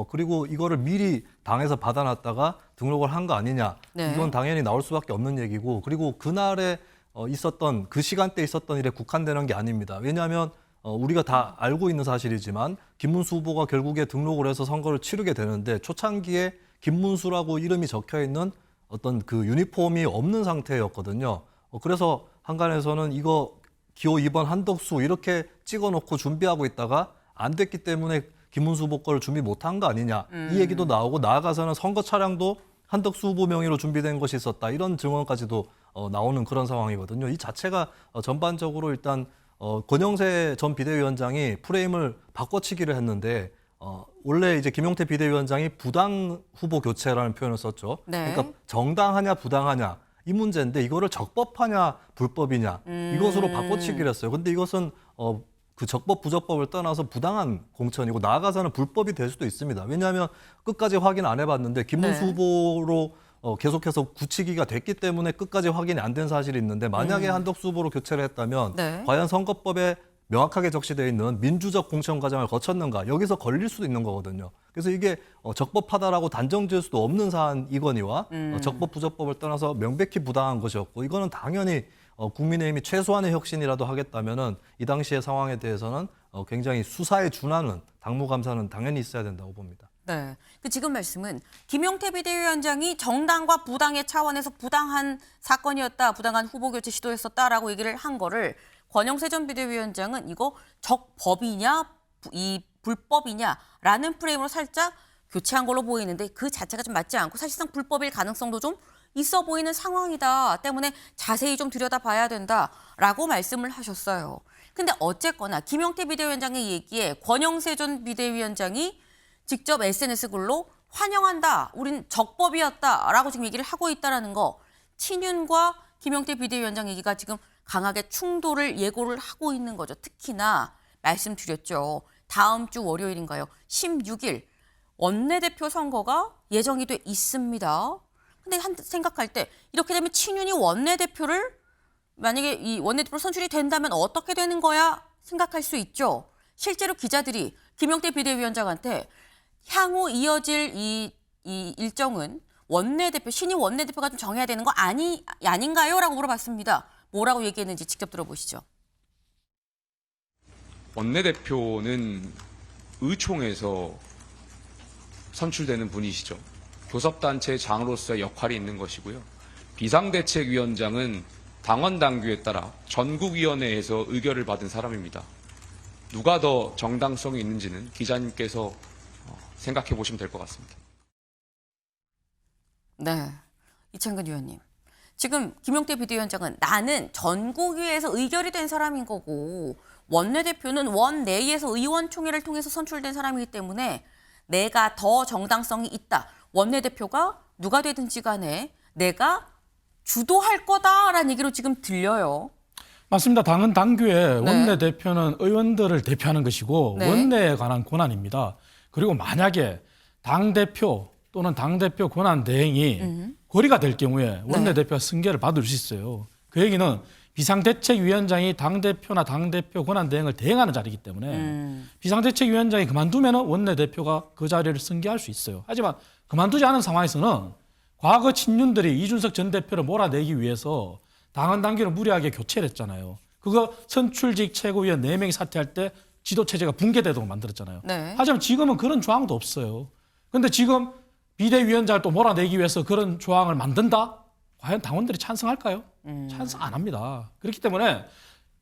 Speaker 8: 그리고 이거를 미리 당에서 받아놨다가 등록을 한 거 아니냐.
Speaker 1: 네.
Speaker 8: 이건 당연히 나올 수밖에 없는 얘기고 그리고 그날에 있었던 그 시간대에 있었던 일에 국한되는 게 아닙니다. 왜냐하면 우리가 다 알고 있는 사실이지만 김문수 후보가 결국에 등록을 해서 선거를 치르게 되는데 초창기에 김문수라고 이름이 적혀 있는 어떤 그 유니폼이 없는 상태였거든요. 그래서 한간에서는 이거 기호 2번 한덕수 이렇게 찍어놓고 준비하고 있다가 안 됐기 때문에 김문수 후보 거를 준비 못한 거 아니냐. 이 얘기도 나오고 나아가서는 선거 차량도 한덕수 후보 명의로 준비된 것이 있었다. 이런 증언까지도 나오는 그런 상황이거든요. 이 자체가 전반적으로 일단 권영세 전 비대위원장이 프레임을 바꿔치기를 했는데 원래 이제 김용태 비대위원장이 부당 후보 교체라는 표현을 썼죠.
Speaker 1: 네.
Speaker 8: 그러니까 정당하냐 부당하냐 이 문제인데 이거를 적법하냐 불법이냐 이것으로 바꿔치기를 했어요. 근데 이것은 그 적법 부적법을 떠나서 부당한 공천이고 나아가서는 불법이 될 수도 있습니다. 왜냐하면 끝까지 확인 안 해봤는데 김문수
Speaker 1: 네.
Speaker 8: 후보로 계속해서 굳히기가 됐기 때문에 끝까지 확인이 안 된 사실이 있는데 만약에 한덕수 후보로 교체를 했다면
Speaker 1: 네.
Speaker 8: 과연 선거법에 명확하게 적시되어 있는 민주적 공천 과정을 거쳤는가 여기서 걸릴 수도 있는 거거든요. 그래서 이게 적법하다라고 단정지을 수도 없는 사안이거니와 적법 부적법을 떠나서 명백히 부당한 것이었고 이거는 당연히 국민의힘이 최소한의 혁신이라도 하겠다면은 이 당시의 상황에 대해서는 굉장히 수사에 준하는 당무감사는 당연히 있어야 된다고 봅니다.
Speaker 1: 네. 그 지금 말씀은 김용태 비대위원장이 정당과 부당의 차원에서 부당한 사건이었다, 부당한 후보 교체 시도였었다라고 얘기를 한 거를 권영세 전 비대위원장은 이거 적법이냐, 이 불법이냐라는 프레임으로 살짝 교체한 걸로 보이는데 그 자체가 좀 맞지 않고 사실상 불법일 가능성도 좀 있어 보이는 상황이다 때문에 자세히 좀 들여다봐야 된다라고 말씀을 하셨어요. 근데 어쨌거나 김용태 비대위원장의 얘기에 권영세 전 비대위원장이 직접 SNS 글로 환영한다. 우린 적법이었다라고 지금 얘기를 하고 있다라는 거. 친윤과 김용태 비대위원장 얘기가 지금 강하게 충돌을 예고를 하고 있는 거죠. 특히나 말씀드렸죠. 다음 주 월요일인가요? 16일 원내대표 선거가 예정이 돼 있습니다. 근데 생각할 때 이렇게 되면 친윤이 원내대표를 만약에 이 원내대표로 선출이 된다면 어떻게 되는 거야? 생각할 수 있죠. 실제로 기자들이 김용태 비대위원장한테 향후 이어질 이 일정은 원내대표, 신임 원내대표가 좀 정해야 되는 거 아닌가요? 라고 물어봤습니다. 뭐라고 얘기했는지 직접 들어보시죠.
Speaker 6: 원내대표는 의총에서 선출되는 분이시죠. 교섭단체의 장으로서의 역할이 있는 것이고요. 비상대책위원장은 당원 당규에 따라 전국위원회에서 의결을 받은 사람입니다. 누가 더 정당성이 있는지는 기자님께서 생각해 보시면 될 것 같습니다.
Speaker 1: 네, 이창근 의원님. 지금 김용태 비대위원장은 나는 전국위에서 의결이 된 사람인 거고 원내대표는 원내에서 의원총회를 통해서 선출된 사람이기 때문에 내가 더 정당성이 있다. 원내대표가 누가 되든지 간에 내가 주도할 거다라는 얘기로 지금 들려요.
Speaker 7: 맞습니다. 당은 당규에
Speaker 1: 네.
Speaker 7: 원내대표는 의원들을 대표하는 것이고
Speaker 1: 네.
Speaker 7: 원내에 관한 권한입니다. 그리고 만약에 당대표 또는 당대표 권한 대행이 거리가 될 경우에 원내대표가 승계를 받을 수 있어요. 그 얘기는 비상대책위원장이 당대표나 당대표 권한 대행을 대행하는 자리이기 때문에 비상대책위원장이 그만두면 원내대표가 그 자리를 승계할 수 있어요. 하지만 그만두지 않은 상황에서는 과거 친윤들이 이준석 전 대표를 몰아내기 위해서 당헌 당규를 무리하게 교체를 했잖아요. 그거 선출직 최고위원 4명이 사퇴할 때 지도체제가 붕괴되도록 만들었잖아요.
Speaker 1: 네.
Speaker 7: 하지만 지금은 그런 조항도 없어요. 그런데 지금 비대위원장을 또 몰아내기 위해서 그런 조항을 만든다? 과연 당원들이 찬성할까요? 찬성 안 합니다. 그렇기 때문에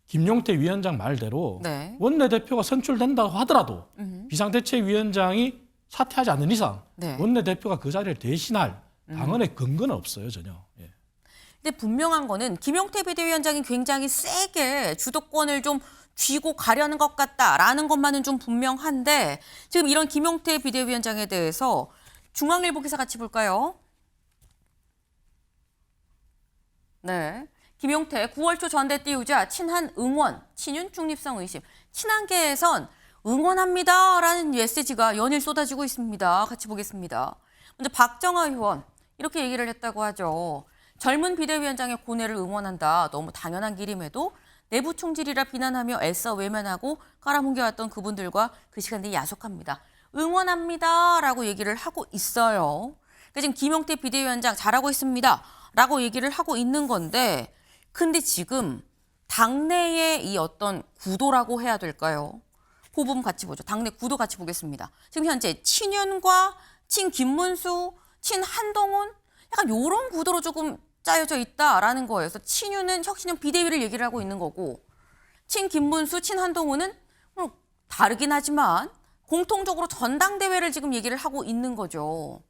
Speaker 7: 김용태 위원장 말대로
Speaker 1: 네.
Speaker 7: 원내대표가 선출된다고 하더라도 비상대책위원장이 사퇴하지 않는 이상
Speaker 1: 네.
Speaker 7: 원내대표가 그 자리를 대신할 당헌의 근거는 없어요, 전혀. 예.
Speaker 1: 근데 분명한 거는 김용태 비대위원장이 굉장히 세게 주도권을 좀 쥐고 가려는 것 같다라는 것만은 좀 분명한데 지금 이런 김용태 비대위원장에 대해서 중앙일보 기사 같이 볼까요? 네. 김용태 9월 초 전대 띄우자 친한 응원, 친윤 중립성 의심. 친한계에선 응원합니다라는 메시지가 연일 쏟아지고 있습니다. 같이 보겠습니다. 먼저 박정아 의원 이렇게 얘기를 했다고 하죠. 젊은 비대위원장의 고뇌를 응원한다. 너무 당연한 길임에도 내부 총질이라 비난하며 애써 외면하고 깔아뭉개왔던 그분들과 그 시간들이 야속합니다. 응원합니다라고 얘기를 하고 있어요. 그러니까 지금 김용태 비대위원장 잘하고 있습니다. 라고 얘기를 하고 있는 건데 근데 지금 당내의 이 어떤 구도라고 해야 될까요? 그 부분 같이 보죠. 당내 구도 같이 보겠습니다. 지금 현재 친윤과 친김문수, 친한동훈 약간 이런 구도로 조금 짜여져 있다라는 거예요. 그래서 친윤은 혁신형 비대위를 얘기를 하고 있는 거고 친김문수, 친한동훈은 다르긴 하지만 공통적으로 전당대회를 지금 얘기를 하고 있는 거죠.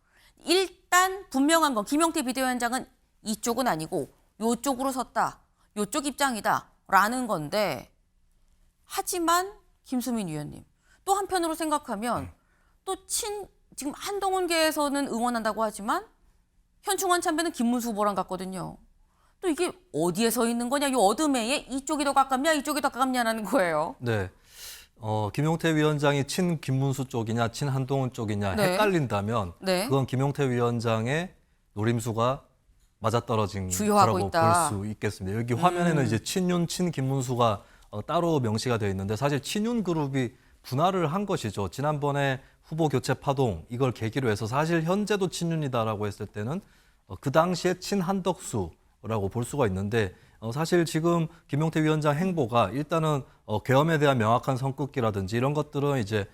Speaker 1: 일단 분명한 건 김용태 비대위원장은 이쪽은 아니고 이쪽으로 섰다. 이쪽 입장이다라는 건데 하지만 김수민 위원님 또 한편으로 생각하면 또 지금 한동훈계에서는 응원한다고 하지만 현충원 참배는 김문수 후보랑 같거든요. 또 이게 어디에 서 있는 거냐? 이 어둠에 이쪽이 더 가깝냐 이쪽이 더 가깝냐라는 거예요.
Speaker 8: 네. 김용태 위원장이 친 김문수 쪽이냐 친 한동훈 쪽이냐
Speaker 1: 네.
Speaker 8: 헷갈린다면
Speaker 1: 네.
Speaker 8: 그건 김용태 위원장의 노림수가 맞아떨어진
Speaker 1: 주요하고
Speaker 8: 거라고
Speaker 1: 있다.
Speaker 8: 볼 수 있겠습니다. 여기 화면에는 이제 친윤, 친 김문수가 따로 명시가 되어 있는데 사실 친윤 그룹이 분할을 한 것이죠. 지난번에 후보 교체 파동 이걸 계기로 해서 사실 현재도 친윤이다라고 했을 때는 그 당시에 친한덕수라고 볼 수가 있는데 사실 지금 김용태 위원장 행보가 일단은 계엄에 대한 명확한 선긋기라든지 이런 것들은 이제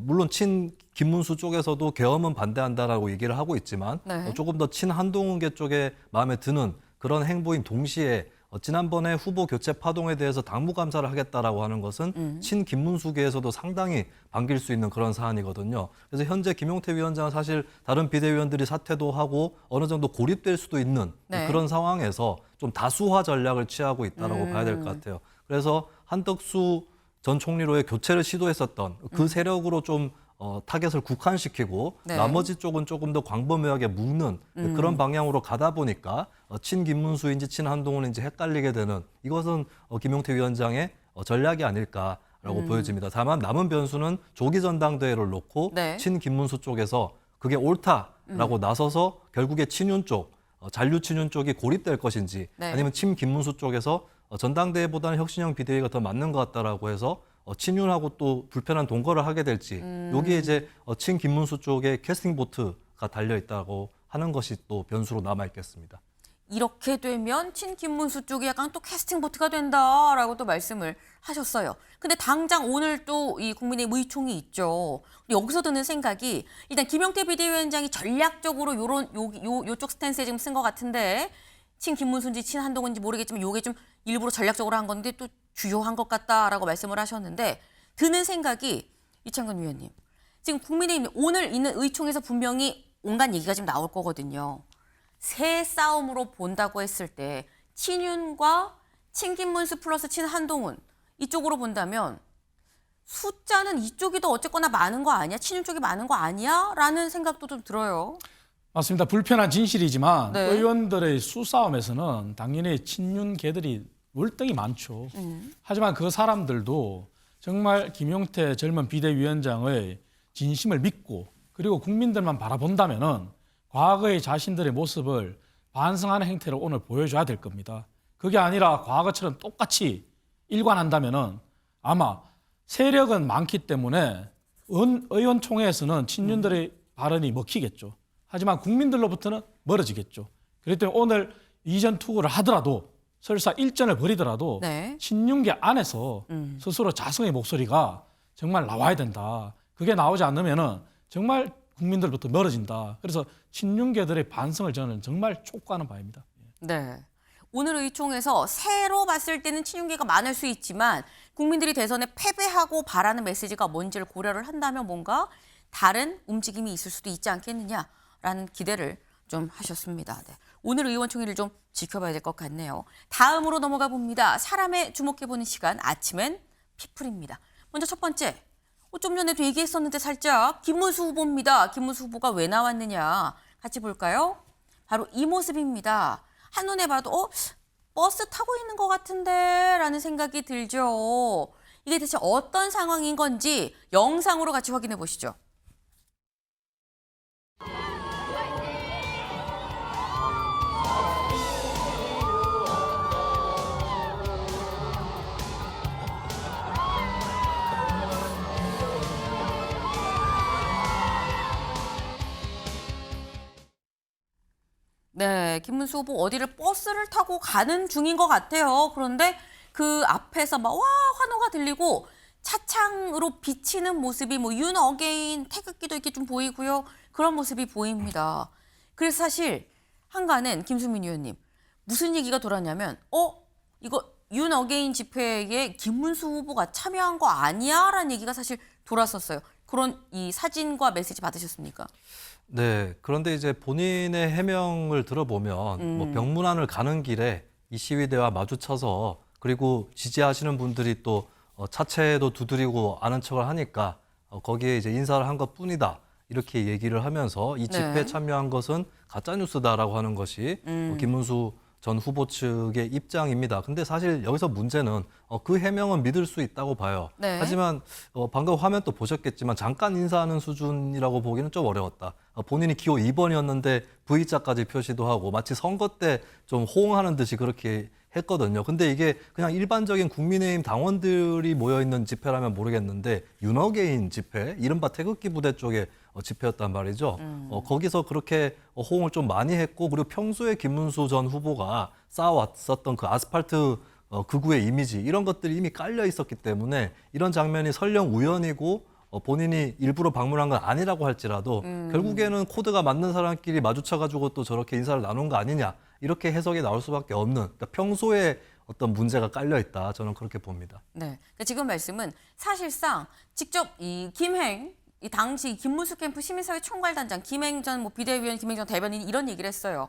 Speaker 8: 물론 친 김문수 쪽에서도 계엄은 반대한다라고 얘기를 하고 있지만
Speaker 1: 네.
Speaker 8: 조금 더 친 한동훈계 쪽에 마음에 드는 그런 행보인 동시에 지난번에 후보 교체 파동에 대해서 당무감사를 하겠다라고 하는 것은 친 김문수계에서도 상당히 반길 수 있는 그런 사안이거든요. 그래서 현재 김용태 위원장은 사실 다른 비대위원들이 사퇴도 하고 어느 정도 고립될 수도 있는
Speaker 1: 네.
Speaker 8: 그런 상황에서 좀 다수화 전략을 취하고 있다라고 봐야 될 것 같아요. 그래서 한덕수 전 총리로의 교체를 시도했었던 그 세력으로 좀 타겟을 국한시키고
Speaker 1: 네.
Speaker 8: 나머지 쪽은 조금 더 광범위하게 묶는 그런 방향으로 가다 보니까 친 김문수인지 친 한동훈인지 헷갈리게 되는 이것은 김용태 위원장의 전략이 아닐까라고 보여집니다. 다만 남은 변수는 조기 전당대회를 놓고
Speaker 1: 네.
Speaker 8: 친 김문수 쪽에서 그게 옳다라고 나서서 결국에 친윤 쪽, 잔류 친윤 쪽이 고립될 것인지
Speaker 1: 네.
Speaker 8: 아니면 친 김문수 쪽에서 전당대회보다는 혁신형 비대위가 더 맞는 것 같다라고 해서 친윤하고 또 불편한 동거를 하게 될지 여기에 이제 친 김문수 쪽에 캐스팅 보트가 달려 있다고 하는 것이 또 변수로 남아 있겠습니다.
Speaker 1: 이렇게 되면 친김문수 쪽이 약간 또 캐스팅 보트가 된다라고 또 말씀을 하셨어요. 근데 당장 오늘 또 이 국민의힘 의총이 있죠. 여기서 드는 생각이 일단 김용태 비대위원장이 전략적으로 요쪽 스탠스에 지금 쓴 것 같은데 친김문수인지 친한동훈인지 모르겠지만 요게 좀 일부러 전략적으로 한 건데 또 주요한 것 같다라고 말씀을 하셨는데 드는 생각이 이창근 위원님. 지금 국민의힘 오늘 있는 의총에서 분명히 온갖 얘기가 지금 나올 거거든요. 새 싸움으로 본다고 했을 때 친윤과 친김문수 플러스 친한동훈 이쪽으로 본다면 숫자는 이쪽이 더 어쨌거나 많은 거 아니야? 친윤 쪽이 많은 거 아니야? 라는 생각도 좀 들어요.
Speaker 7: 맞습니다. 불편한 진실이지만
Speaker 1: 네.
Speaker 7: 의원들의 수싸움에서는 당연히 친윤계들이 월등히 많죠. 하지만 그 사람들도 정말 김용태 젊은 비대위원장의 진심을 믿고 그리고 국민들만 바라본다면은 과거의 자신들의 모습을 반성하는 행태를 오늘 보여줘야 될 겁니다. 그게 아니라 과거처럼 똑같이 일관한다면은 아마 세력은 많기 때문에 의원총회에서는 친윤들의 발언이 먹히겠죠. 하지만 국민들로부터는 멀어지겠죠. 그렇기 때문에 오늘 이전 투구를 하더라도 설사 일전을 벌이더라도
Speaker 1: 네.
Speaker 7: 친윤계 안에서 스스로 자성의 목소리가 정말 나와야 된다. 그게 나오지 않으면은 정말 국민들부터 멀어진다. 그래서 친윤계들의 반성을 저는 정말 촉구하는 바입니다.
Speaker 1: 네. 오늘 의총에서 새로 봤을 때는 친윤계가 많을 수 있지만 국민들이 대선에 패배하고 바라는 메시지가 뭔지를 고려를 한다면 뭔가 다른 움직임이 있을 수도 있지 않겠느냐라는 기대를 좀 하셨습니다. 네. 오늘 의원총회를 좀 지켜봐야 될 것 같네요. 다음으로 넘어가 봅니다. 사람에 주목해보는 시간 아침엔 피플입니다. 먼저 첫 번째. 좀 전에도 얘기했었는데 살짝 김문수 후보입니다. 김문수 후보가 왜 나왔느냐 같이 볼까요? 바로 이 모습입니다. 한눈에 봐도 버스 타고 있는 것 같은데 라는 생각이 들죠. 이게 대체 어떤 상황인 건지 영상으로 같이 확인해 보시죠. 네, 김문수 후보 어디를 버스를 타고 가는 중인 것 같아요. 그런데 그 앞에서 막 와 환호가 들리고 차창으로 비치는 모습이 뭐 윤 어게인 태극기도 이렇게 좀 보이고요. 그런 모습이 보입니다. 그래서 사실 한가는 김수민 의원님 무슨 얘기가 돌았냐면 이거 윤 어게인 집회에 김문수 후보가 참여한 거 아니야? 라는 얘기가 사실 돌았었어요. 그런 이 사진과 메시지 받으셨습니까?
Speaker 8: 네, 그런데 이제 본인의 해명을 들어보면 뭐 병문안을 가는 길에 이 시위대와 마주쳐서 그리고 지지하시는 분들이 또 차체도 두드리고 아는 척을 하니까 거기에 이제 인사를 한 것뿐이다. 이렇게 얘기를 하면서 이 집회에
Speaker 1: 네.
Speaker 8: 참여한 것은 가짜뉴스다라고 하는 것이 김문수 전 후보 측의 입장입니다. 근데 사실 여기서 문제는 그 해명은 믿을 수 있다고 봐요.
Speaker 1: 네.
Speaker 8: 하지만 방금 화면 또 보셨겠지만 잠깐 인사하는 수준이라고 보기는 좀 어려웠다. 본인이 기호 2번이었는데 V자까지 표시도 하고 마치 선거 때 좀 호응하는 듯이 그렇게 했거든요. 근데 이게 그냥 일반적인 국민의힘 당원들이 모여있는 집회라면 모르겠는데 윤어게인 집회, 이른바 태극기 부대 쪽에 집회였단 말이죠. 거기서 그렇게 호응을 좀 많이 했고 그리고 평소에 김문수 전 후보가 쌓아왔었던 그 아스팔트 극우의 이미지 이런 것들이 이미 깔려 있었기 때문에 이런 장면이 설령 우연이고 본인이 일부러 방문한 건 아니라고 할지라도 결국에는 코드가 맞는 사람끼리 마주쳐가지고 또 저렇게 인사를 나눈 거 아니냐 이렇게 해석이 나올 수밖에 없는 그러니까 평소에 어떤 문제가 깔려 있다 저는 그렇게 봅니다.
Speaker 1: 네, 그러니까 지금 말씀은 사실상 직접 이 김행 이 당시 김문수 캠프 시민사회 총괄단장 김행 전 비대위원 김행 전 대변인이 이런 얘기를 했어요.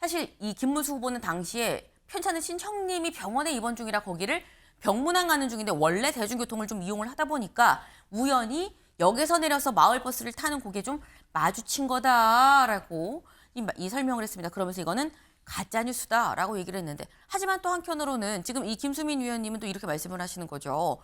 Speaker 1: 사실 이 김문수 후보는 당시에 편찮으신 형님이 병원에 입원 중이라 거기를 병문안 가는 중인데 원래 대중교통을 좀 이용을 하다 보니까 우연히 역에서 내려서 마을버스를 타는 곡에 좀 마주친 거다라고 이 설명을 했습니다. 그러면서 이거는 가짜뉴스다라고 얘기를 했는데 하지만 또 한편으로는 지금 이 김수민 위원님은 또 이렇게 말씀을 하시는 거죠.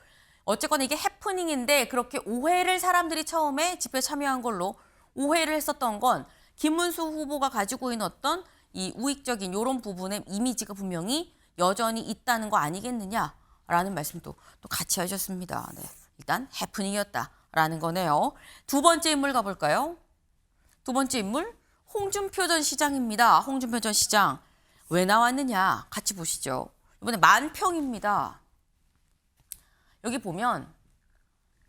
Speaker 1: 어쨌거나 이게 해프닝인데 그렇게 오해를 사람들이 처음에 집회에 참여한 걸로 오해를 했었던 건 김문수 후보가 가지고 있는 어떤 이 우익적인 이런 부분의 이미지가 분명히 여전히 있다는 거 아니겠느냐라는 말씀도 또 같이 하셨습니다. 네, 일단 해프닝이었다라는 거네요. 두 번째 인물 가볼까요? 두 번째 인물 홍준표 전 시장입니다. 홍준표 전 시장. 왜 나왔느냐 같이 보시죠. 이번에 만평입니다. 여기 보면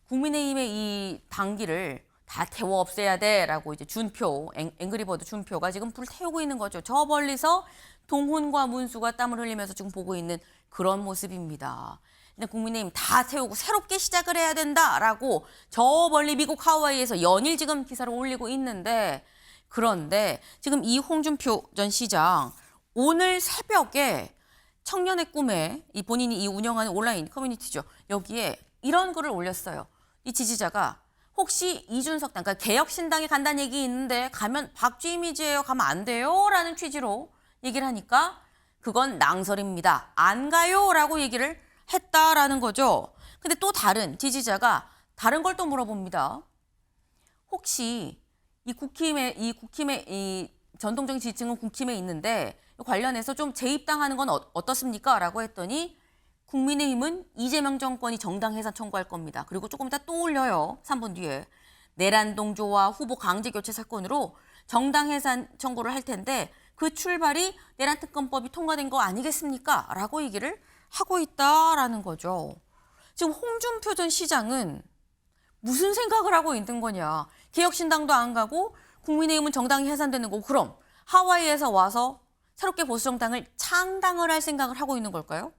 Speaker 1: 국민의힘의 이 당기를 다 태워 없애야 돼라고 이제 준표, 앵그리버드 준표가 지금 불 태우고 있는 거죠. 저 멀리서 동훈과 문수가 땀을 흘리면서 지금 보고 있는 그런 모습입니다. 근데 국민의힘 다 태우고 새롭게 시작을 해야 된다라고 저 멀리 미국 하와이에서 연일 지금 기사를 올리고 있는데, 그런데 지금 이 홍준표 전 시장 오늘 새벽에 청년의 꿈에 이 본인이 이 운영하는 온라인 커뮤니티죠. 여기에 이런 글을 올렸어요. 이 지지자가 혹시 이준석 당, 그러니까 개혁신당에 간다는 얘기 있는데 가면 박쥐 이미지예요. 가면 안 돼요. 라는 취지로 얘기를 하니까 그건 낭설입니다. 안 가요. 라고 얘기를 했다라는 거죠. 근데 또 다른 지지자가 다른 걸 또 물어봅니다. 혹시 이 국힘의 이 전통적인 지지층은 국힘에 있는데 관련해서 좀 재입당하는 건 어떻습니까? 라고 했더니 국민의힘은 이재명 정권이 정당 해산 청구할 겁니다. 그리고 조금 이따 또 올려요. 3분 뒤에. 내란동조와 후보 강제교체 사건으로 정당 해산 청구를 할 텐데 그 출발이 내란특검법이 통과된 거 아니겠습니까? 라고 얘기를 하고 있다라는 거죠. 지금 홍준표 전 시장은 무슨 생각을 하고 있는 거냐. 개혁신당도 안 가고 국민의힘은 정당이 해산되는 거고, 그럼 하와이에서 와서 새롭게 보수정당을 창당을 할 생각을 하고 있는 걸까요?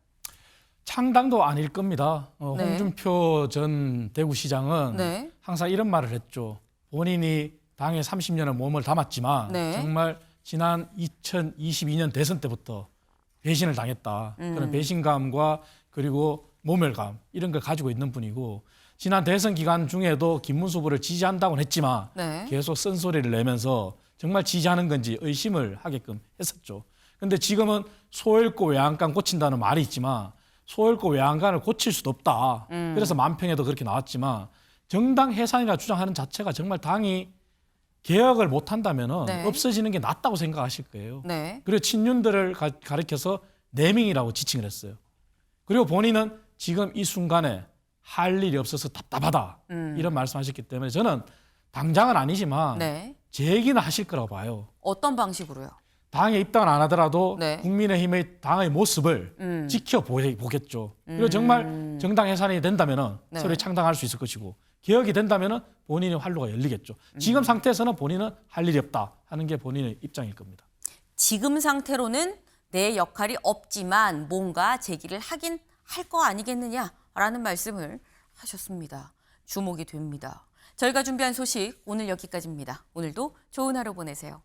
Speaker 7: 창당도 아닐 겁니다.
Speaker 1: 네.
Speaker 7: 홍준표 전 대구시장은
Speaker 1: 네.
Speaker 7: 항상 이런 말을 했죠. 본인이 당에 30년의 몸을 담았지만
Speaker 1: 네.
Speaker 7: 정말 지난 2022년 대선 때부터 배신을 당했다. 그런 배신감과 그리고 모멸감 이런 걸 가지고 있는 분이고, 지난 대선 기간 중에도 김문수 후보를 지지한다고는 했지만
Speaker 1: 네.
Speaker 7: 계속 쓴소리를 내면서 정말 지지하는 건지 의심을 하게끔 했었죠. 근데 지금은 소잃고 외양간 고친다는 말이 있지만 소잃고 외양간을 고칠 수도 없다. 그래서 만평에도 그렇게 나왔지만 정당 해산이라 주장하는 자체가 정말 당이 개혁을 못한다면
Speaker 1: 네.
Speaker 7: 없어지는 게 낫다고 생각하실 거예요.
Speaker 1: 네.
Speaker 7: 그리고 친윤들을 가리켜서 내밍이라고 지칭을 했어요. 그리고 본인은 지금 이 순간에 할 일이 없어서 답답하다 이런 말씀하셨기 때문에 저는 당장은 아니지만
Speaker 1: 네.
Speaker 7: 재기는 하실 거라고 봐요.
Speaker 1: 어떤 방식으로요?
Speaker 7: 당에 입당을 안 하더라도
Speaker 1: 네.
Speaker 7: 국민의힘의 당의 모습을 지켜보겠죠. 그리고 정말 정당 해산이 된다면
Speaker 1: 네.
Speaker 7: 새로 창당할 수 있을 것이고, 개혁이 된다면 본인의 활로가 열리겠죠. 지금 상태에서는 본인은 할 일이 없다 하는 게 본인의 입장일 겁니다.
Speaker 1: 지금 상태로는 내 역할이 없지만 뭔가 제기를 하긴 할 거 아니겠느냐라는 말씀을 하셨습니다. 주목이 됩니다. 저희가 준비한 소식 오늘 여기까지입니다. 오늘도 좋은 하루 보내세요.